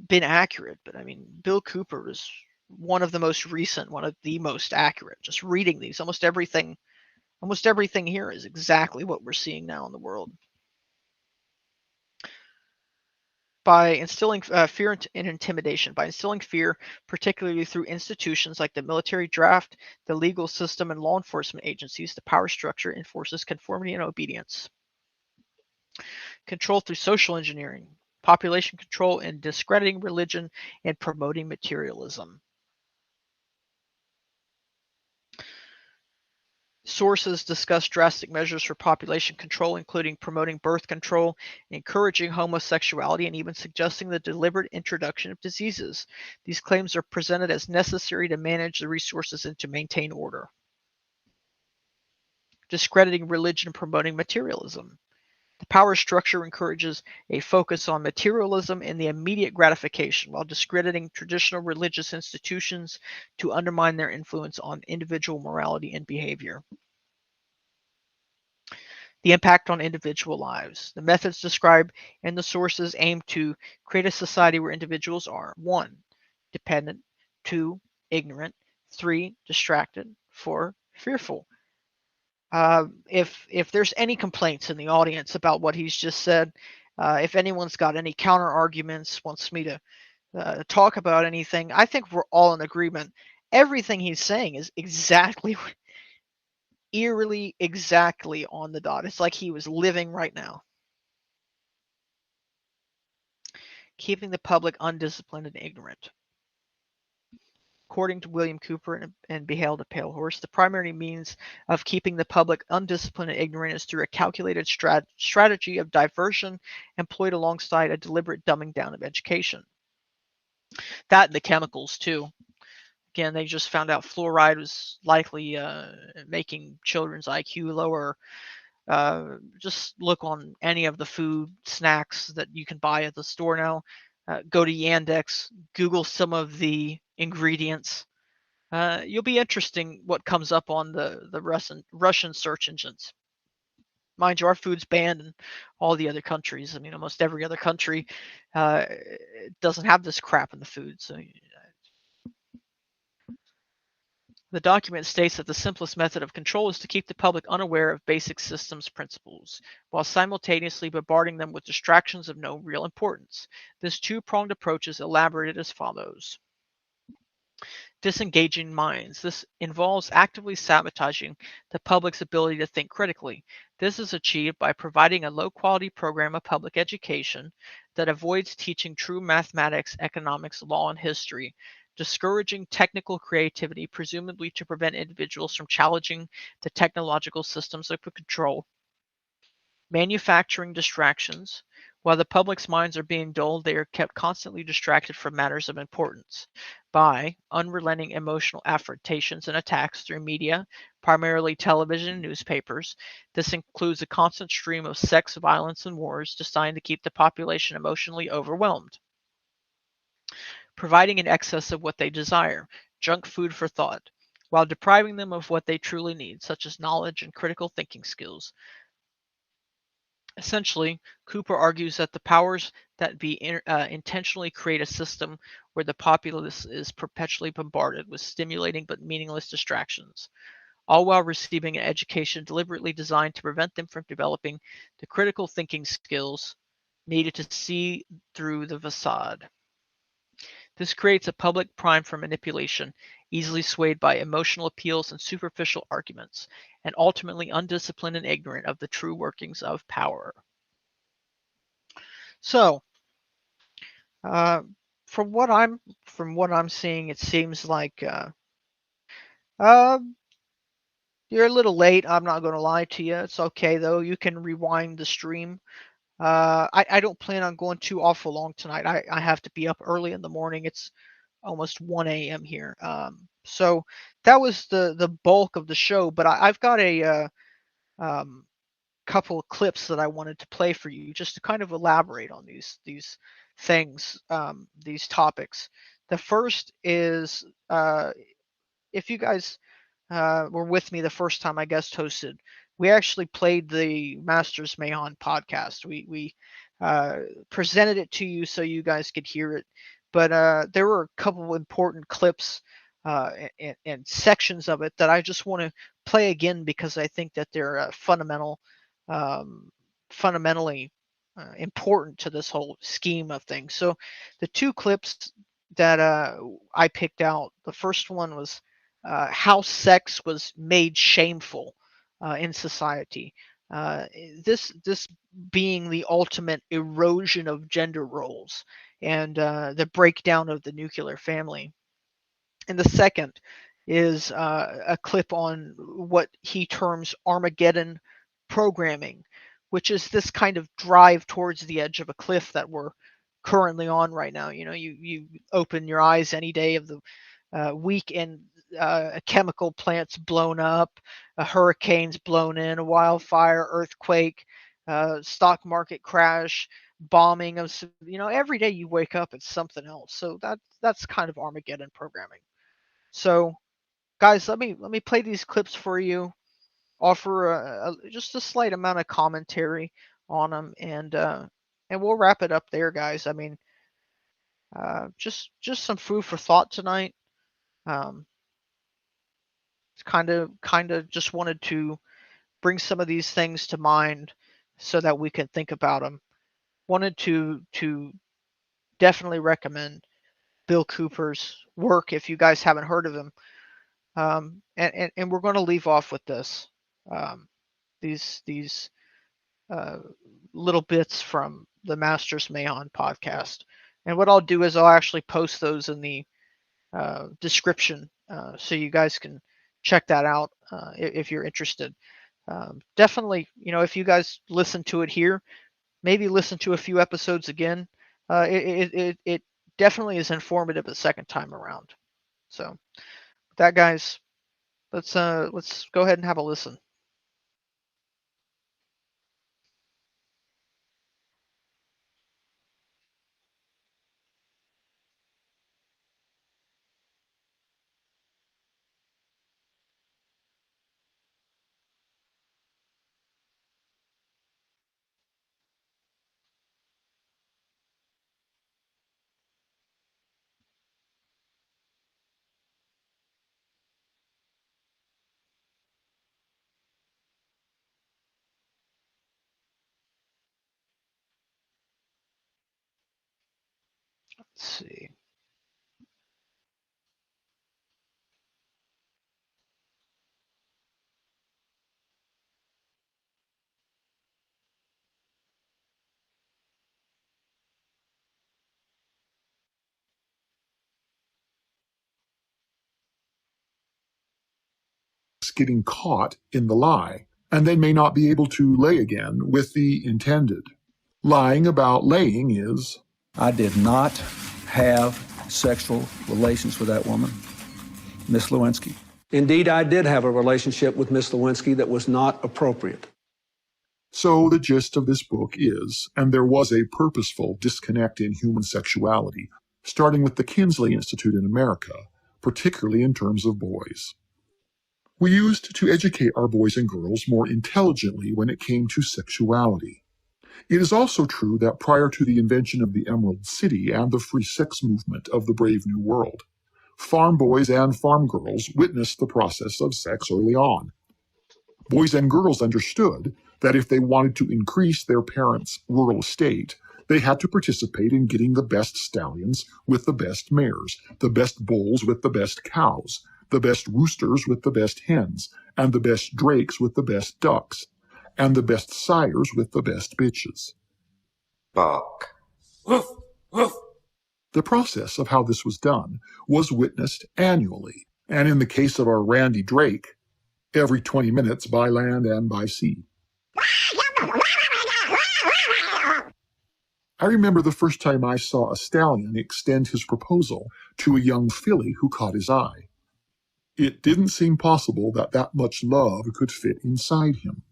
been accurate. But I mean, Bill Cooper is one of the most recent, one of the most accurate. Just reading these, almost everything here is exactly what we're seeing now in the world. By instilling fear and intimidation, by instilling fear, particularly through institutions like the military draft, the legal system, and law enforcement agencies, the power structure enforces conformity and obedience. Control through social engineering, population control and discrediting religion and promoting materialism. sources discuss drastic measures for population control, including promoting birth control, encouraging homosexuality, and even suggesting the deliberate introduction of diseases. These claims are presented as necessary to manage the resources and to maintain order. Discrediting religion and promoting materialism. The power structure encourages a focus on materialism and the immediate gratification, while discrediting traditional religious institutions to undermine their influence on individual morality and behavior. The impact on individual lives. The methods described in the sources aim to create a society where individuals are 1. Dependent, 2. Ignorant, 3. Distracted, 4. Fearful. If there's any complaints in the audience about what he's just said, if anyone's got any counter arguments, wants me to talk about anything, I think we're all in agreement. Everything he's saying is eerily exactly on the dot. It's like he was living right now. Keeping the public undisciplined and ignorant. According to William Cooper and Beheld a Pale Horse, the primary means of keeping the public undisciplined and ignorant is through a calculated strategy of diversion employed alongside a deliberate dumbing down of education. That and the chemicals, too. Again, they just found out fluoride was likely making children's IQ lower. Just look on any of the food snacks that you can buy at the store now. Go to Yandex, Google some of the ingredients. You'll be interesting what comes up on the Russian search engines. Mind you, our food's banned in all the other countries. I mean, almost every other country doesn't have this crap in the food. So the document states that the simplest method of control is to keep the public unaware of basic systems principles, while simultaneously bombarding them with distractions of no real importance. This two-pronged approach is elaborated as follows. Disengaging minds. This involves actively sabotaging the public's ability to think critically. This is achieved by providing a low-quality program of public education that avoids teaching true mathematics, economics, law, and history, discouraging technical creativity, presumably to prevent individuals from challenging the technological systems of control, manufacturing distractions. While the public's minds are being dulled, they are kept constantly distracted from matters of importance by unrelenting emotional affrontations and attacks through media, primarily television and newspapers. This includes a constant stream of sex, violence, and wars designed to keep the population emotionally overwhelmed. Providing an excess of what they desire, junk food for thought, while depriving them of what they truly need, such as knowledge and critical thinking skills. Essentially, Cooper argues that the powers that be intentionally create a system where the populace is perpetually bombarded with stimulating but meaningless distractions, all while receiving an education deliberately designed to prevent them from developing the critical thinking skills needed to see through the facade. This creates a public primed for manipulation, easily swayed by emotional appeals and superficial arguments, and ultimately undisciplined and ignorant of the true workings of power. So, from what I'm seeing, it seems like you're a little late. I'm not going to lie to you. It's okay though. You can rewind the stream. I don't plan on going too awful long tonight. I have to be up early in the morning. It's almost 1 a.m. here. So that was the bulk of the show, but I've got a couple of clips that I wanted to play for you just to kind of elaborate on these things, these topics. The first is if you guys were with me the first time I guest hosted, we actually played the Masters Mahon podcast. We presented it to you so you guys could hear it, but there were a couple of important clips and sections of it that I just want to play again because I think that they're fundamentally important to this whole scheme of things. So the two clips that I picked out, the first one was how sex was made shameful in society. This being the ultimate erosion of gender roles and the breakdown of the nuclear family. And the second is a clip on what he terms Armageddon programming, which is this kind of drive towards the edge of a cliff that we're currently on right now. You open your eyes any day of the week and a chemical plant's blown up, a hurricane's blown in, a wildfire, earthquake, stock market crash, bombing of, every day you wake up it's something else. So that's kind of Armageddon programming. So guys, let me play these clips for you, offer just a slight amount of commentary on them, and we'll wrap it up there, guys. I mean, just some food for thought tonight. Kind of just wanted to bring some of these things to mind so that we can think about them. Wanted to definitely recommend Bill Cooper's work if you guys haven't heard of him. And we're going to leave off with this. These little bits from the Masters Mahon podcast. And what I'll do is I'll actually post those in the description so you guys can check that out if you're interested. Definitely, if you guys listen to it here, maybe listen to a few episodes again. It definitely is informative the second time around. So with that, guys, let's go ahead and have a listen. Let's see. Getting caught in the lie, and they may not be able to lay again with the intended. Lying about laying is, I did not have sexual relations with that woman, Miss Lewinsky. Indeed, I did have a relationship with Miss Lewinsky that was not appropriate. So the gist of this book is, and there was a purposeful disconnect in human sexuality, starting with the Kinsley Institute in America, particularly in terms of boys. We used to educate our boys and girls more intelligently when it came to sexuality. It is also true that prior to the invention of the Emerald City and the free sex movement of the Brave New World, farm boys and farm girls witnessed the process of sex early on. Boys and girls understood that if they wanted to increase their parents' rural estate, they had to participate in getting the best stallions with the best mares, the best bulls with the best cows, the best roosters with the best hens, and the best drakes with the best ducks, and the best sires with the best bitches. Bark. Woof, woof. The process of how this was done was witnessed annually, and in the case of our Randy Drake, every 20 minutes by land and by sea. I remember the first time I saw a stallion extend his proposal to a young filly who caught his eye. It didn't seem possible that that much love could fit inside him,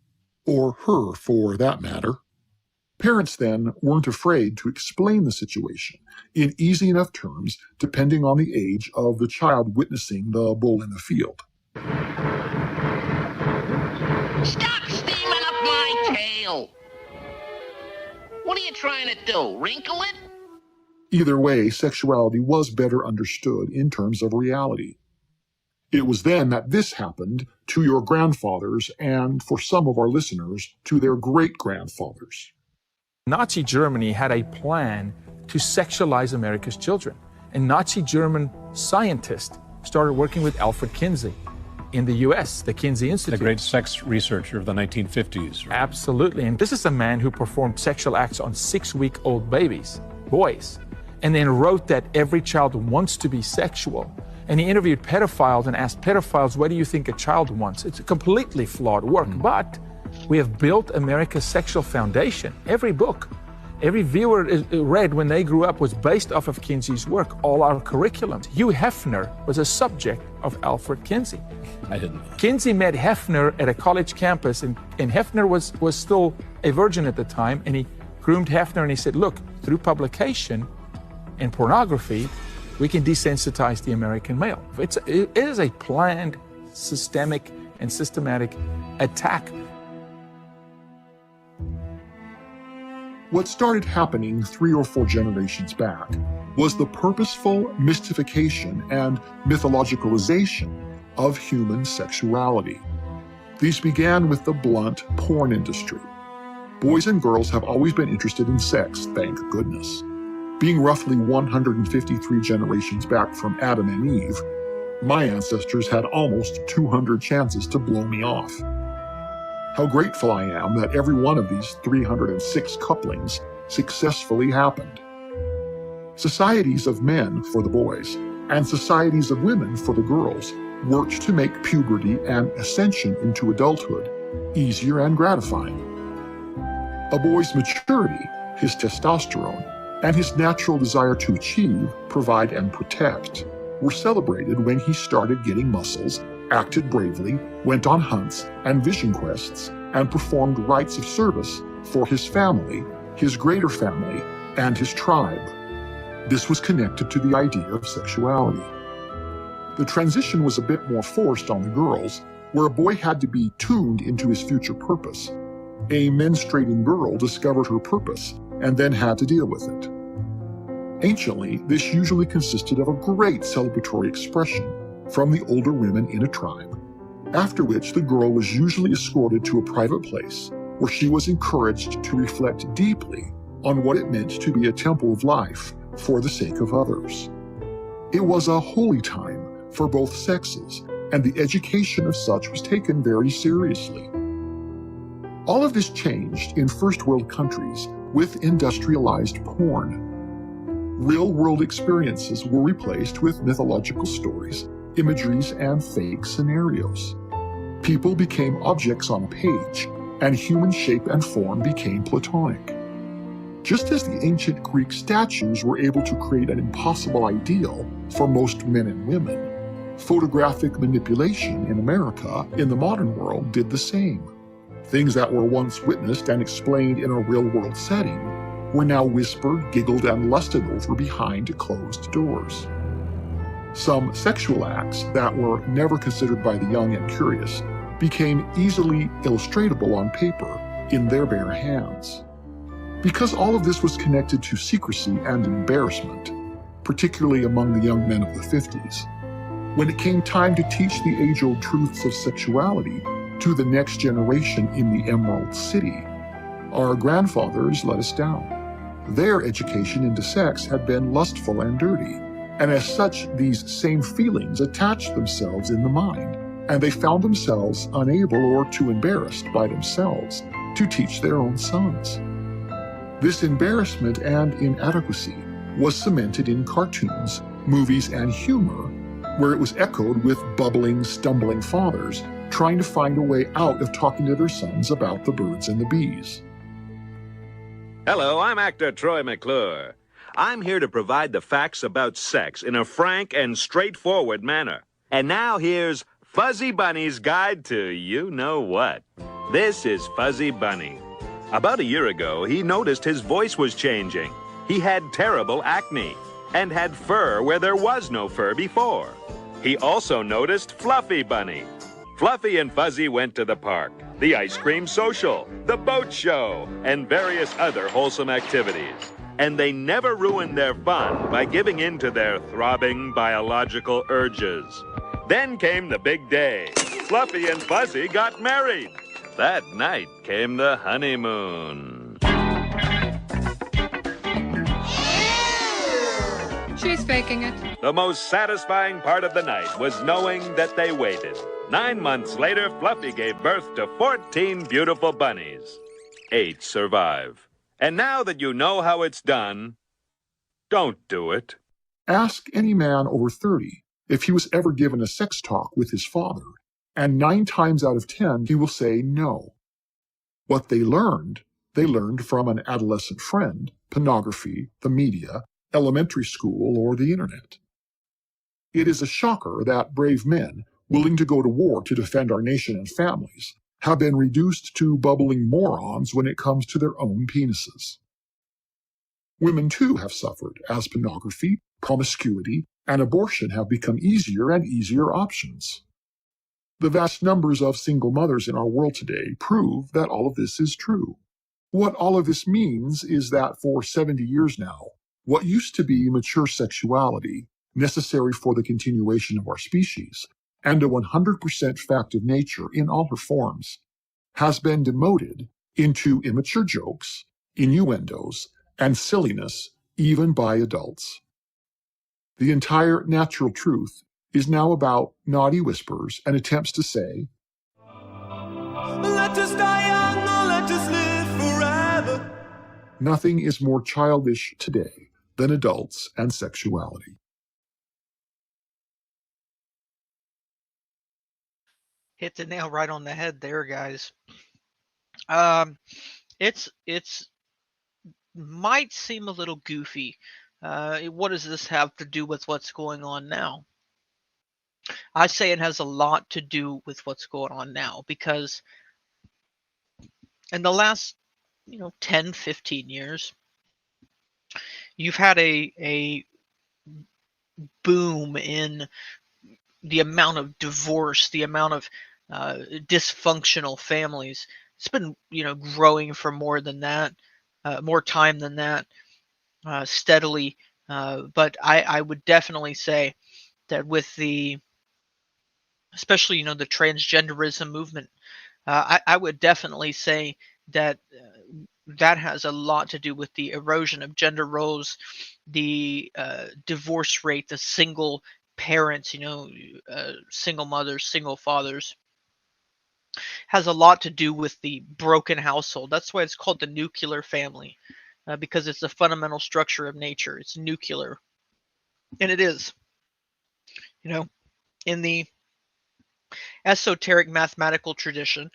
or her for that matter. Parents then weren't afraid to explain the situation in easy enough terms depending on the age of the child witnessing the bull in the field. Stop steaming up my tail! What are you trying to do, wrinkle it? Either way, sexuality was better understood in terms of reality. It was then that this happened to your grandfathers and, for some of our listeners, to their great-grandfathers. Nazi Germany had a plan to sexualize America's children. And Nazi German scientists started working with Alfred Kinsey in the U.S., the Kinsey Institute. The great sex researcher of the 1950s. Right? Absolutely. And this is a man who performed sexual acts on 6-week-old babies, boys, and then wrote that every child wants to be sexual. And he interviewed pedophiles and asked pedophiles, what do you think a child wants? It's a completely flawed work, but we have built America's sexual foundation. Every book, every viewer read when they grew up was based off of Kinsey's work, all our curriculums. Hugh Hefner was a subject of Alfred Kinsey. I didn't know. Kinsey met Hefner at a college campus, and Hefner was still a virgin at the time, and he groomed Hefner, and he said, look, through publication and pornography, we can desensitize the American male. It is a planned, systemic, and systematic attack. What started happening 3 or 4 generations back was the purposeful mystification and mythologicalization of human sexuality. These began with the blunt porn industry. Boys and girls have always been interested in sex, thank goodness. Being roughly 153 generations back from Adam and Eve, my ancestors had almost 200 chances to blow me off. How grateful I am that every one of these 306 couplings successfully happened. Societies of men for the boys and societies of women for the girls worked to make puberty and ascension into adulthood easier and gratifying. A boy's maturity, his testosterone, and his natural desire to achieve, provide, and protect were celebrated when he started getting muscles, acted bravely, went on hunts and vision quests, and performed rites of service for his family, his greater family, and his tribe. This was connected to the idea of sexuality. The transition was a bit more forced on the girls, where a boy had to be tuned into his future purpose. A menstruating girl discovered her purpose and then had to deal with it. Anciently, this usually consisted of a great celebratory expression from the older women in a tribe, after which the girl was usually escorted to a private place where she was encouraged to reflect deeply on what it meant to be a temple of life for the sake of others. It was a holy time for both sexes, and the education of such was taken very seriously. All of this changed in first world countries with industrialized porn. Real-world experiences were replaced with mythological stories, imageries, and fake scenarios. People became objects on a page, and human shape and form became platonic. Just as the ancient Greek statues were able to create an impossible ideal for most men and women, photographic manipulation in America in the modern world did the same. Things that were once witnessed and explained in a real-world setting were now whispered, giggled, and lusted over behind closed doors. Some sexual acts that were never considered by the young and curious became easily illustratable on paper in their bare hands. Because all of this was connected to secrecy and embarrassment, particularly among the young men of the 50s, when it came time to teach the age-old truths of sexuality to the next generation in the Emerald City, our grandfathers let us down. Their education into sex had been lustful and dirty, and as such, these same feelings attached themselves in the mind, and they found themselves unable or too embarrassed by themselves to teach their own sons. This embarrassment and inadequacy was cemented in cartoons, movies, and humor, where it was echoed with bubbling, stumbling fathers trying to find a way out of talking to their sons about the birds and the bees. Hello, I'm actor Troy McClure. I'm here to provide the facts about sex in a frank and straightforward manner. And now here's Fuzzy Bunny's Guide to You-Know-What. This is Fuzzy Bunny. About a year ago, he noticed his voice was changing. He had terrible acne and had fur where there was no fur before. He also noticed Fluffy Bunny. Fluffy and Fuzzy went to the park, the ice cream social, the boat show, and various other wholesome activities. And they never ruined their fun by giving in to their throbbing biological urges. Then came the big day. Fluffy and Fuzzy got married. That night came the honeymoon. She's faking it. The most satisfying part of the night was knowing that they waited. 9 months later, Fluffy gave birth to 14 beautiful bunnies. 8 survive. And now that you know how it's done, don't do it. Ask any man over 30, if he was ever given a sex talk with his father, and 9 times out of 10 he will say no. What they learned from an adolescent friend, pornography, the media, elementary school, or the internet. It is a shocker that brave men, willing to go to war to defend our nation and families, have been reduced to bubbling morons when it comes to their own penises. Women too have suffered as pornography, promiscuity, and abortion have become easier and easier options. The vast numbers of single mothers in our world today prove that all of this is true. What all of this means is that for 70 years now, what used to be mature sexuality, necessary for the continuation of our species, and a 100% fact of nature in all her forms, has been demoted into immature jokes, innuendos, and silliness even by adults. The entire natural truth is now about naughty whispers and attempts to say, "Let us die young or let us live forever." Nothing is more childish today than adults and sexuality. Hit the nail right on the head there, guys. It's might seem a little goofy. What does this have to do with what's going on now? I say it has a lot to do with what's going on now, because in the last 10, 15 years, you've had a boom in the amount of divorce, the amount of dysfunctional families. It's been growing for more than that, more time than that, steadily. But I would definitely say that with especially the transgenderism movement, I would definitely say that that has a lot to do with the erosion of gender roles, the divorce rate, the single parents, single mothers, single fathers, has a lot to do with the broken household. That's why it's called the nuclear family, because it's the fundamental structure of nature. It's nuclear, and it is. In the esoteric mathematical tradition,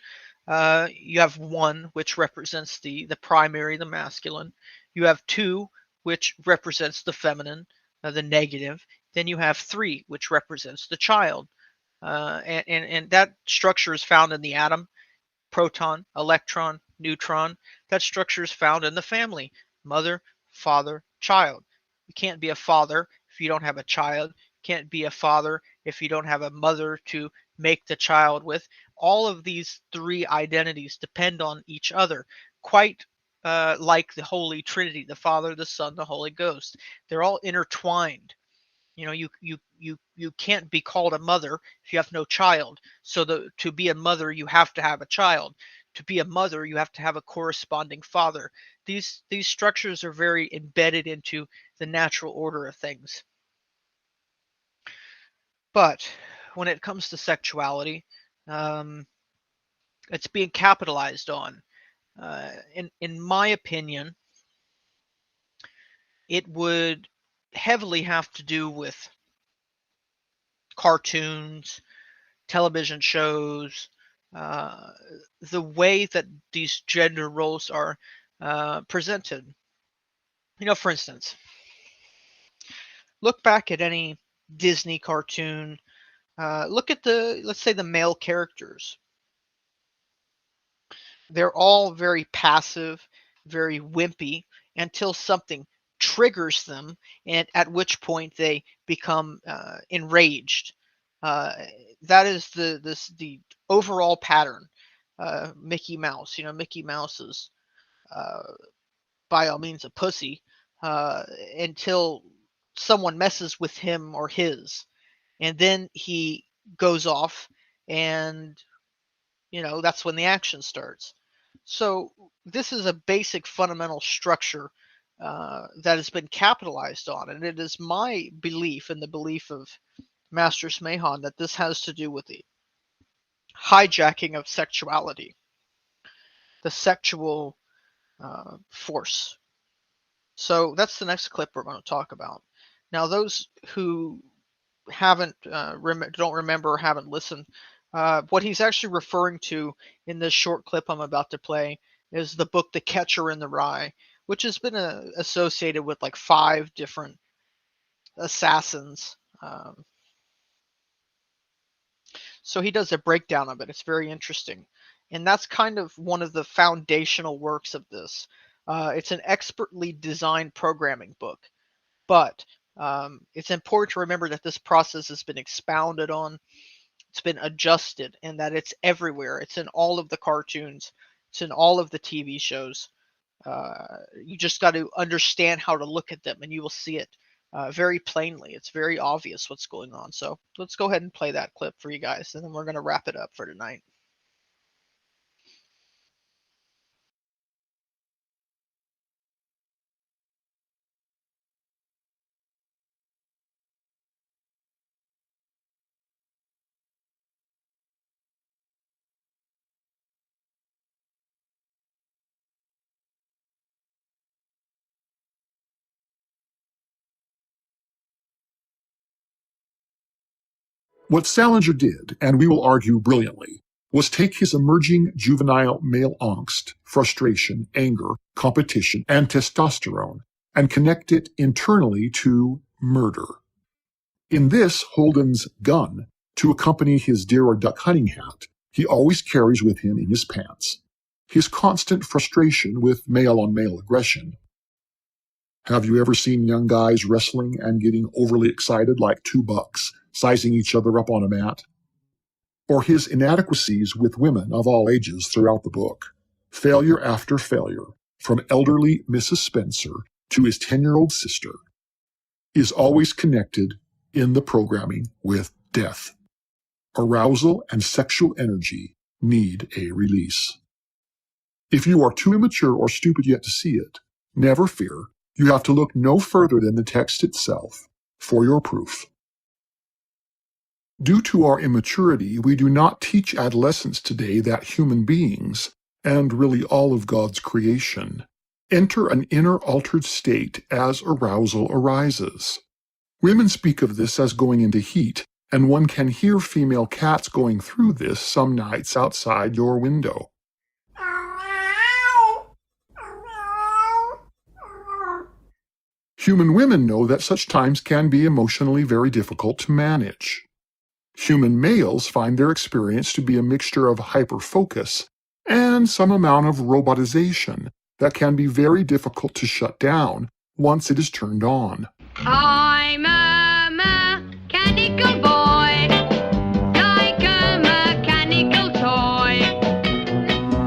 you have 1, which represents the primary, the masculine. You have 2, which represents the feminine, the negative. Then you have 3, which represents the child. And that structure is found in the atom: proton, electron, neutron. That structure is found in the family: mother, father, child. You can't be a father if you don't have a child. You can't be a father if you don't have a mother to make the child with. All of these 3 identities depend on each other, quite like the Holy Trinity: the Father, the Son, the Holy Ghost. They're all intertwined. You can't be called a mother if you have no child. So to be a mother, you have to have a child. To be a mother, you have to have a corresponding father. These structures are very embedded into the natural order of things. But when it comes to sexuality, it's being capitalized on. In my opinion, it would heavily have to do with cartoons, television shows, the way that these gender roles are presented. For instance, look back at any Disney cartoon. Look at let's say the male characters. They're all very passive, very wimpy, until something triggers them, and at which point they become enraged. That is the overall pattern. Mickey Mouse, Mickey Mouse is by all means a pussy until someone messes with him or his, and then he goes off, and that's when the action starts. So this is a basic fundamental structure that has been capitalized on, and it is my belief and the belief of Master Smehan that this has to do with the hijacking of sexuality, the sexual force. So that's the next clip we're going to talk about. Now, those who don't remember or haven't listened, what he's actually referring to in this short clip I'm about to play is the book The Catcher in the Rye, which has been associated with like 5 different assassins. So he does a breakdown of it. It's very interesting. And that's kind of one of the foundational works of this. It's an expertly designed programming book. But it's important to remember that this process has been expounded on, it's been adjusted, and that it's everywhere. It's in all of the cartoons. It's in all of the TV shows. You just got to understand how to look at them, and you will see it very plainly. It's very obvious what's going on. So let's go ahead and play that clip for you guys, and then we're going to wrap it up for tonight. What Salinger did, and we will argue brilliantly, was take his emerging juvenile male angst, frustration, anger, competition, and testosterone, and connect it internally to murder. In this, Holden's gun, to accompany his deer or duck hunting hat, he always carries with him in his pants. His constant frustration with male-on-male aggression. Have you ever seen young guys wrestling and getting overly excited like 2 bucks, sizing each other up on a mat? Or his inadequacies with women of all ages throughout the book. Failure after failure, from elderly Mrs. Spencer to his 10-year-old sister, is always connected in the programming with death. Arousal and sexual energy need a release. If you are too immature or stupid yet to see it, never fear. You have to look no further than the text itself for your proof. Due to our immaturity, we do not teach adolescents today that human beings, and really all of God's creation, enter an inner altered state as arousal arises. Women speak of this as going into heat, and one can hear female cats going through this some nights outside your window. Human women know that such times can be emotionally very difficult to manage. Human males find their experience to be a mixture of hyperfocus and some amount of robotization that can be very difficult to shut down once it is turned on. I'm a mechanical boy, like a mechanical toy.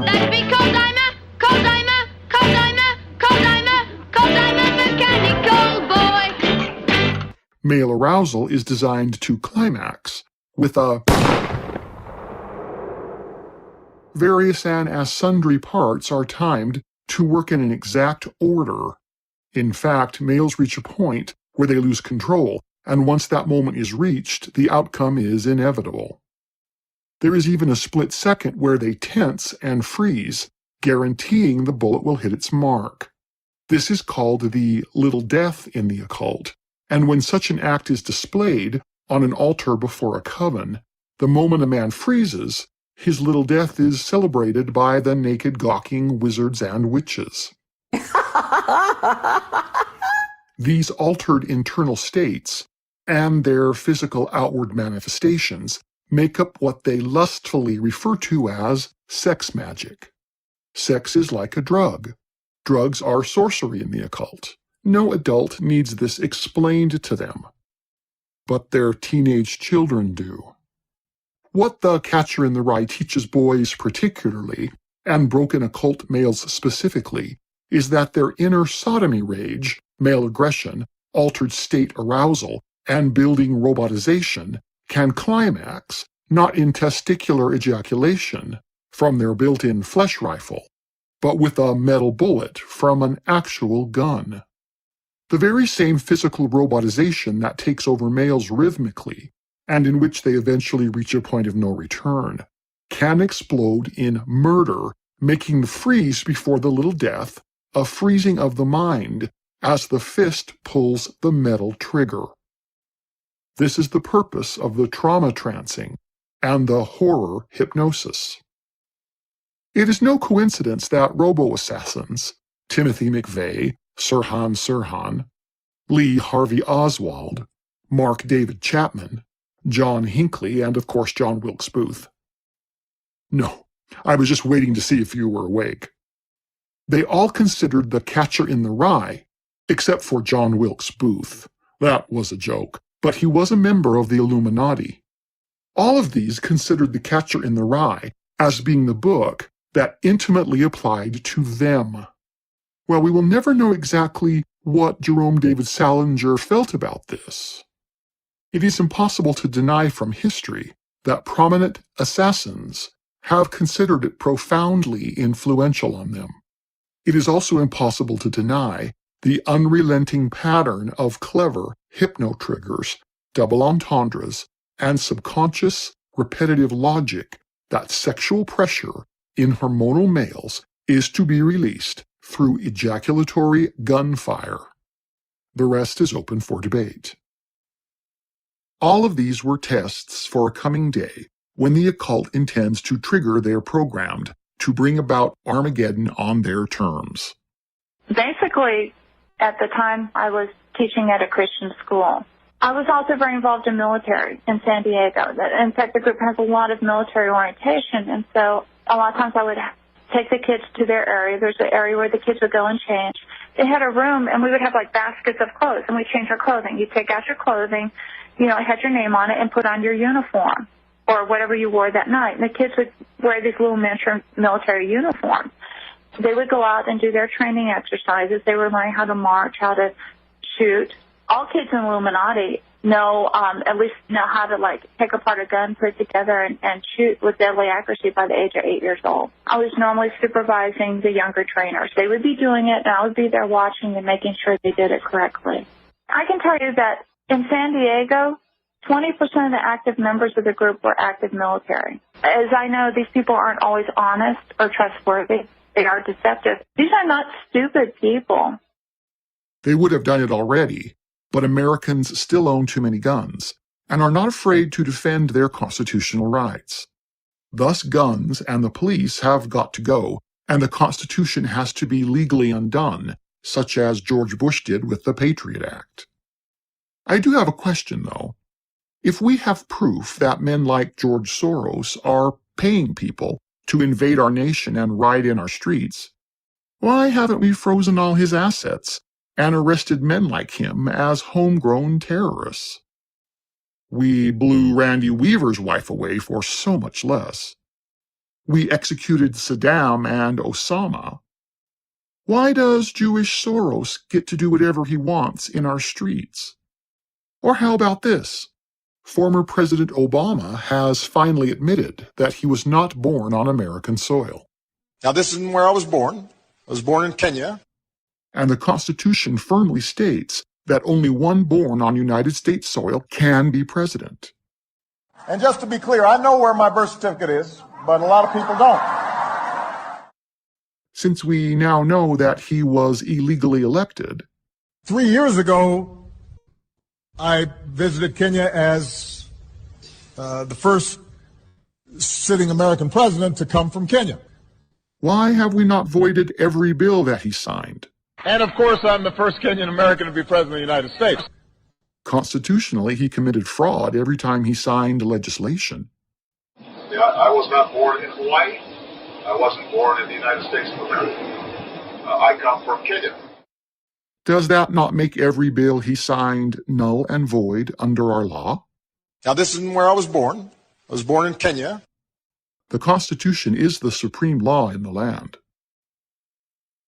That's because I'm a mechanical boy. Male arousal is designed to climax with a various and as sundry parts are timed to work in an exact order. In fact, males reach a point where they lose control, and once that moment is reached, the outcome is inevitable. There is even a split second where they tense and freeze, guaranteeing the bullet will hit its mark. This is called the little death in the occult, and when such an act is displayed on an altar before a coven, the moment a man freezes, his little death is celebrated by the naked gawking wizards and witches. These altered internal states and their physical outward manifestations make up what they lustfully refer to as sex magic. Sex is like a drug. Drugs are sorcery in the occult. No adult needs this explained to them, but their teenage children do. What The Catcher in the Rye teaches boys particularly, and broken occult males specifically, is that their inner sodomy rage, male aggression, altered state arousal, and building robotization can climax not in testicular ejaculation from their built-in flesh rifle, but with a metal bullet from an actual gun. The very same physical robotization that takes over males rhythmically, and in which they eventually reach a point of no return, can explode in murder, making the freeze before the little death a freezing of the mind as the fist pulls the metal trigger. This is the purpose of the trauma trancing and the horror hypnosis. It is no coincidence that robo-assassins, Timothy McVeigh, Sirhan Sirhan, Lee Harvey Oswald, Mark David Chapman, John Hinckley, and of course John Wilkes Booth. No, I was just waiting to see if you were awake. They all considered the catcher in the rye, except for John Wilkes Booth. That was a joke, but he was a member of the Illuminati. All of these considered The Catcher in the Rye as being the book that intimately applied to them. Well, we will never know exactly what Jerome David Salinger felt about this. It is impossible to deny from history that prominent assassins have considered it profoundly influential on them. It is also impossible to deny the unrelenting pattern of clever hypno-triggers, double entendres, and subconscious repetitive logic that sexual pressure in hormonal males is to be released through ejaculatory gunfire. The rest is open for debate. All of these were tests for a coming day when the occult intends to trigger their programmed to bring about Armageddon on their terms. Basically, at the time I was teaching at a Christian school. I was also very involved in military in San Diego. In fact, the group has a lot of military orientation, and so a lot of times I would take the kids to their area. There's an area where the kids would go and change. They had a room, and we would have like baskets of clothes, and we'd change our clothing. You'd take out your clothing, it had your name on it, and put on your uniform or whatever you wore that night. And the kids would wear these little miniature military uniforms. They would go out and do their training exercises. They were learning how to march, how to shoot. All kids in Illuminati at least know how to take apart a gun, put it together, and shoot with deadly accuracy by the age of 8 years old. I was normally supervising the younger trainers. They would be doing it, and I would be there watching and making sure they did it correctly. I can tell you that in San Diego, 20% of the active members of the group were active military. As I know, these people aren't always honest or trustworthy. They are deceptive. These are not stupid people. They would have done it already, but Americans still own too many guns and are not afraid to defend their constitutional rights. Thus, guns and the police have got to go, and the Constitution has to be legally undone, such as George Bush did with the Patriot Act. I do have a question, though. If we have proof that men like George Soros are paying people to invade our nation and ride in our streets, why haven't we frozen all his assets and arrested men like him as homegrown terrorists? We blew Randy Weaver's wife away for so much less. We executed Saddam and Osama. Why does Jewish Soros get to do whatever he wants in our streets? Or how about this? Former President Obama has finally admitted that he was not born on American soil. Now, this isn't where I was born. I was born in Kenya. And the Constitution firmly states that only one born on United States soil can be president. And just to be clear, I know where my birth certificate is, but a lot of people don't. Since we now know that he was illegally elected. 3 years ago, I visited Kenya as the first sitting American president to come from Kenya. Why have we not voided every bill that he signed? And of course, I'm the first Kenyan American to be president of the United States. Constitutionally, he committed fraud every time he signed legislation. Yeah, I was not born in Hawaii. I wasn't born in the United States of America. I come from Kenya. Does that not make every bill he signed null and void under our law? Now, this isn't where I was born. I was born in Kenya. The Constitution is the supreme law in the land.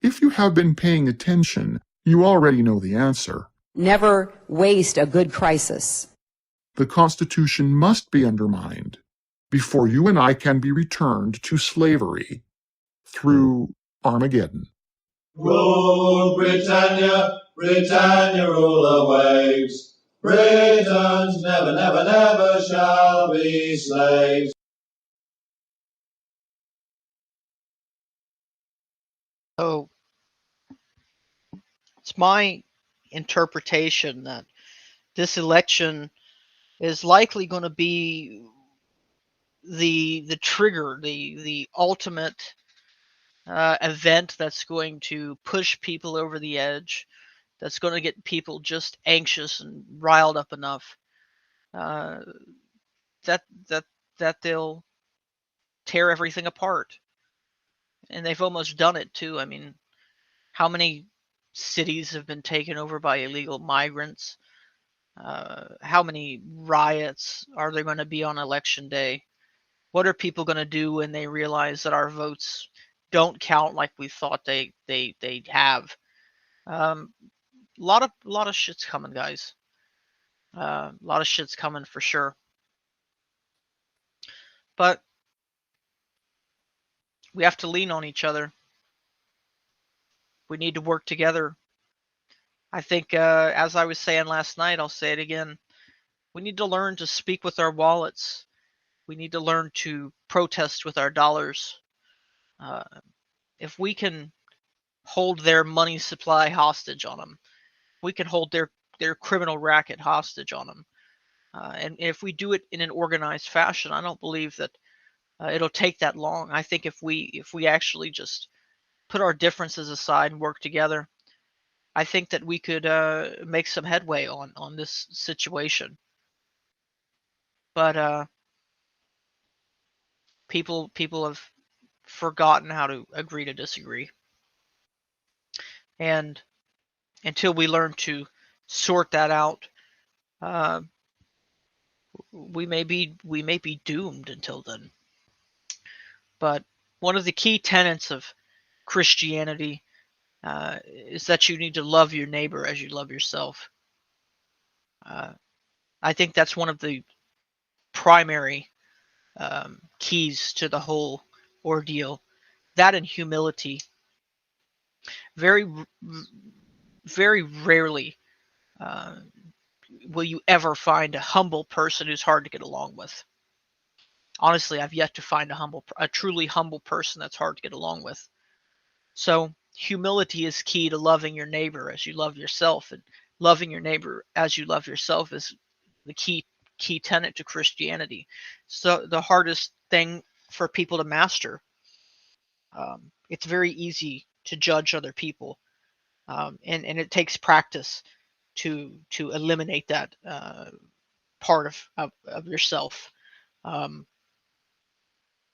If you have been paying attention, you already know the answer. Never waste a good crisis. The Constitution must be undermined before you and I can be returned to slavery through Armageddon. Rule Britannia, Britannia, rule the waves. Britons never, never, never shall be slaves. So, it's my interpretation that this election is likely going to be the trigger, the ultimate event that's going to push people over the edge, that's going to get people just anxious and riled up enough uh, that that that they'll tear everything apart. And they've almost done it too. I mean, how many cities have been taken over by illegal migrants? How many riots are there going to be on election day? What are people going to do when they realize that our votes don't count like we thought they have? A lot of shit's coming, guys. A lot of shit's coming for sure. But we have to lean on each other. We need to work together. I think, as I was saying last night, I'll say it again. We need to learn to speak with our wallets. We need to learn to protest with our dollars. Uh, if we can hold their money supply hostage on them, we can hold their criminal racket hostage on them. And if we do it in an organized fashion, I don't believe that it'll take that long. I think if we actually just put our differences aside and work together, I think that we could make some headway on this situation. But people have forgotten how to agree to disagree, and until we learn to sort that out, we may be doomed until then. But one of the key tenets of Christianity is that you need to love your neighbor as you love yourself. I think that's one of the primary keys to the whole ordeal. That and humility. Very, very rarely will you ever find a humble person who's hard to get along with. Honestly, I've yet to find a truly humble person that's hard to get along with. So humility is key to loving your neighbor as you love yourself, and loving your neighbor as you love yourself is the key tenet to Christianity. So the hardest thing for people to master. It's very easy to judge other people, and it takes practice to eliminate that part of yourself.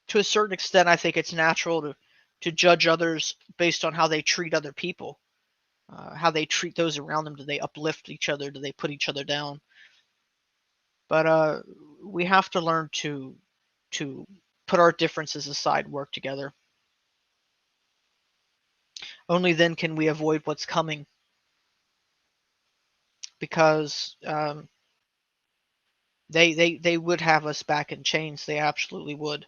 To a certain extent, I think it's natural to judge others based on how they treat other people, how they treat those around them. Do they uplift each other? Do they put each other down? But we have to learn to put our differences aside, work together. Only then can we avoid what's coming, because they would have us back in chains. They absolutely would.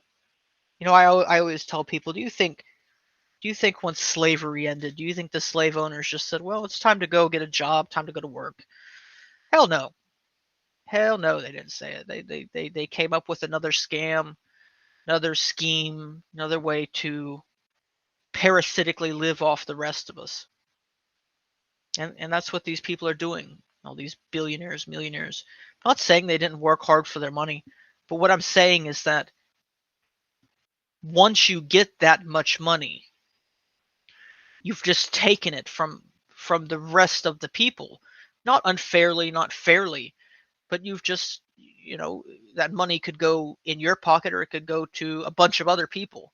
You know, I always tell people, do you think once slavery ended, do you think the slave owners just said, well, it's time to go get a job, time to go to work? Hell no. Hell no, they didn't say it. They came up with another scam, another scheme, another way to parasitically live off the rest of us. And that's what these people are doing. All these billionaires, millionaires. I'm not saying they didn't work hard for their money, but what I'm saying is that once you get that much money, you've just taken it from the rest of the people. Not unfairly, not fairly, but you've just, that money could go in your pocket or it could go to a bunch of other people.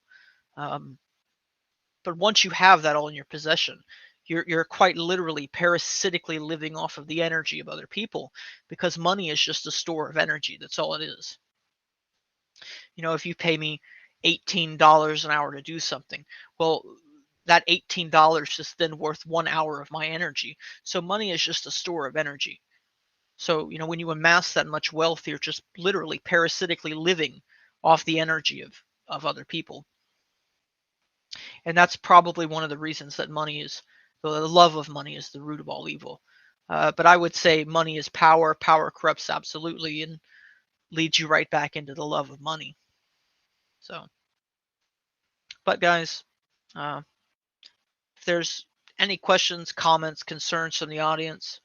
But once you have that all in your possession, you're quite literally parasitically living off of the energy of other people, because money is just a store of energy. That's all it is. If you pay me $18 an hour to do something, well, that $18 is then worth 1 hour of my energy. So money is just a store of energy. So, when you amass that much wealth, you're just literally parasitically living off the energy of other people. And that's probably one of the reasons that the love of money is the root of all evil. But I would say money is power. Power corrupts absolutely and leads you right back into the love of money. So, but guys, if there's any questions, comments, concerns from the audience,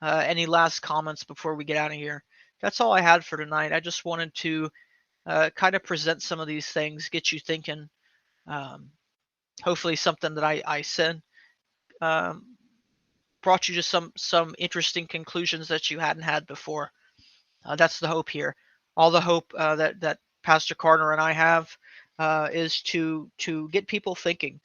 any last comments before we get out of here, that's all I had for tonight. I just wanted to kind of present some of these things, get you thinking. Hopefully something that I said brought you to some interesting conclusions that you hadn't had before. That's the hope here. All the hope that Pastor Carner and I have is to get people thinking,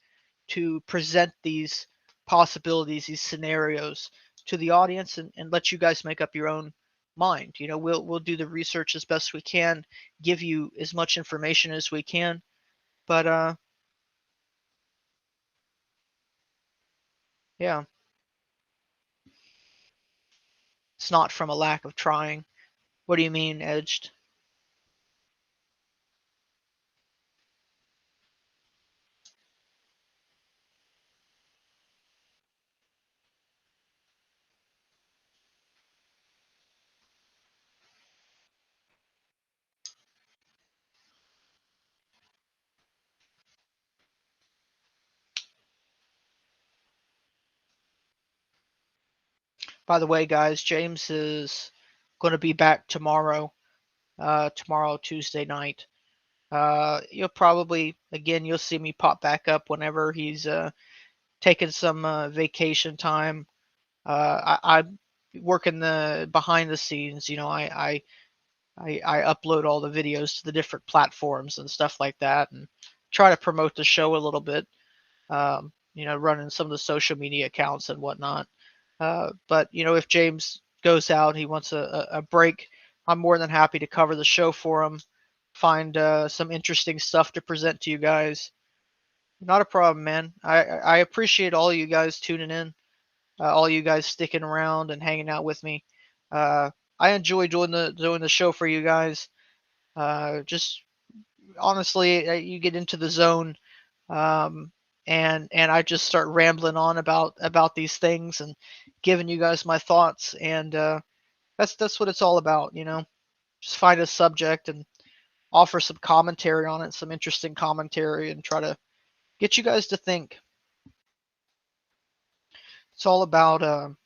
to present these possibilities, these scenarios to the audience, and let you guys make up your own mind. We'll do the research as best we can, give you as much information as we can, but yeah, it's not from a lack of trying. What do you mean, edged? By the way, guys, James is going to be back tomorrow. Tomorrow, Tuesday night. You'll probably, again, you'll see me pop back up whenever he's taking some vacation time. I'm working the behind the scenes. I upload all the videos to the different platforms and stuff like that, and try to promote the show a little bit. Running some of the social media accounts and whatnot. But if James goes out, he wants a break, I'm more than happy to cover the show for him. Find some interesting stuff to present to you guys. Not a problem, man. I appreciate all you guys tuning in, all you guys sticking around and hanging out with me. I enjoy doing the show for you guys. Just honestly, you get into the zone, and I just start rambling on about these things and giving you guys my thoughts, and that's what it's all about. Just find a subject and offer some commentary on it, some interesting commentary, and try to get you guys to think. It's all about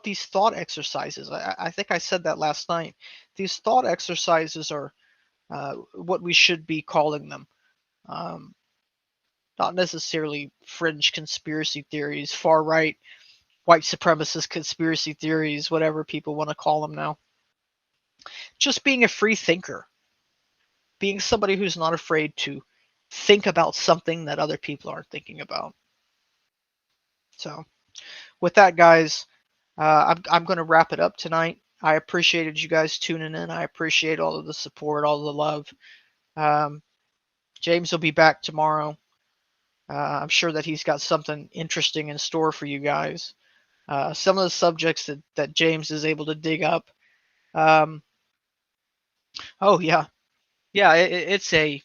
these thought exercises. I think I said that last night. These thought exercises are what we should be calling them. Not necessarily fringe conspiracy theories, far right, white supremacist conspiracy theories, whatever people want to call them now. Just being a free thinker, being somebody who's not afraid to think about something that other people aren't thinking about. So with that, guys, I'm going to wrap it up tonight. I appreciated you guys tuning in. I appreciate all of the support, all of the love. James will be back tomorrow. I'm sure that he's got something interesting in store for you guys. Some of the subjects that James is able to dig up. Oh yeah, it's a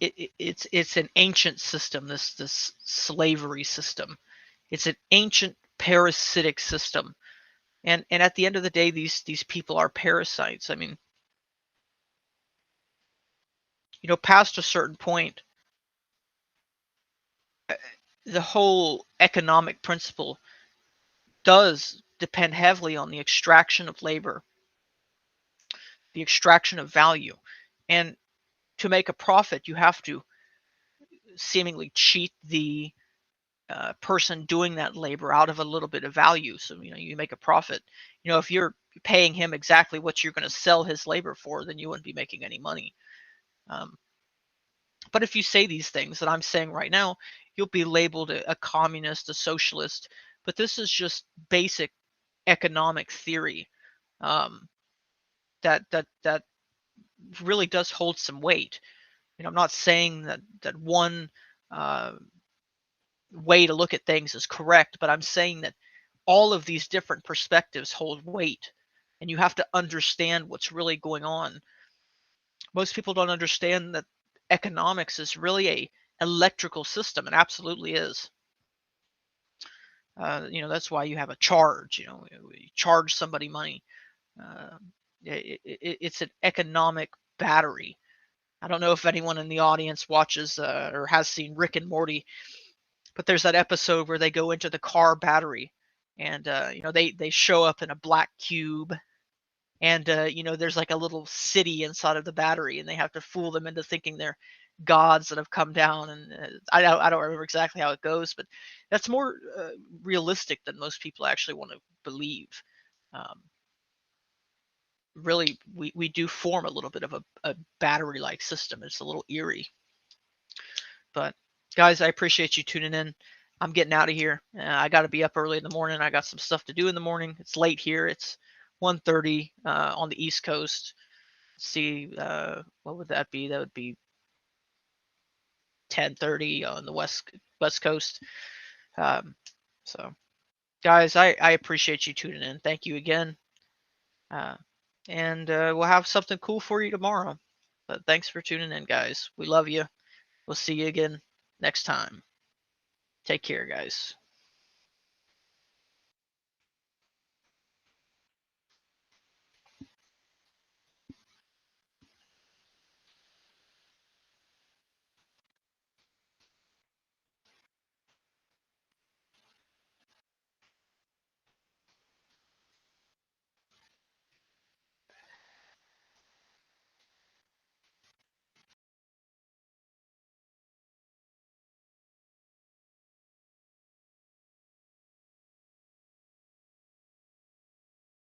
it's an ancient system. This slavery system. It's an ancient parasitic system, and at the end of the day, these people are parasites. I mean, past a certain point, the whole economic principle does depend heavily on the extraction of labor, the extraction of value. And to make a profit, you have to seemingly cheat the person doing that labor out of a little bit of value. So, you make a profit. If you're paying him exactly what you're going to sell his labor for, then you wouldn't be making any money. But if you say these things that I'm saying right now, you'll be labeled a communist, a socialist. But this is just basic economic theory that really does hold some weight. I'm not saying that one way to look at things is correct, but I'm saying that all of these different perspectives hold weight, and you have to understand what's really going on. Most people don't understand that economics is really a electrical system. It absolutely is. That's why you have a charge. You charge somebody money. It's an economic battery. I don't know if anyone in the audience watches or has seen Rick and Morty, but there's that episode where they go into the car battery, and they show up in a black cube, and there's like a little city inside of the battery, and they have to fool them into thinking they're gods that have come down. And I don't remember exactly how it goes, but that's more realistic than most people actually want to believe. Really, we do form a little bit of a battery-like system. It's a little eerie. But guys, I appreciate you tuning in. I'm getting out of here. I got to be up early in the morning. I got some stuff to do in the morning. It's late here. It's 1:30 on the East Coast. Let's see, what would that be? That would be 10:30 on the West Coast. So, guys, I appreciate you tuning in. Thank you again. And we'll have something cool for you tomorrow. But thanks for tuning in, guys. We love you. We'll see you again next time. Take care, guys.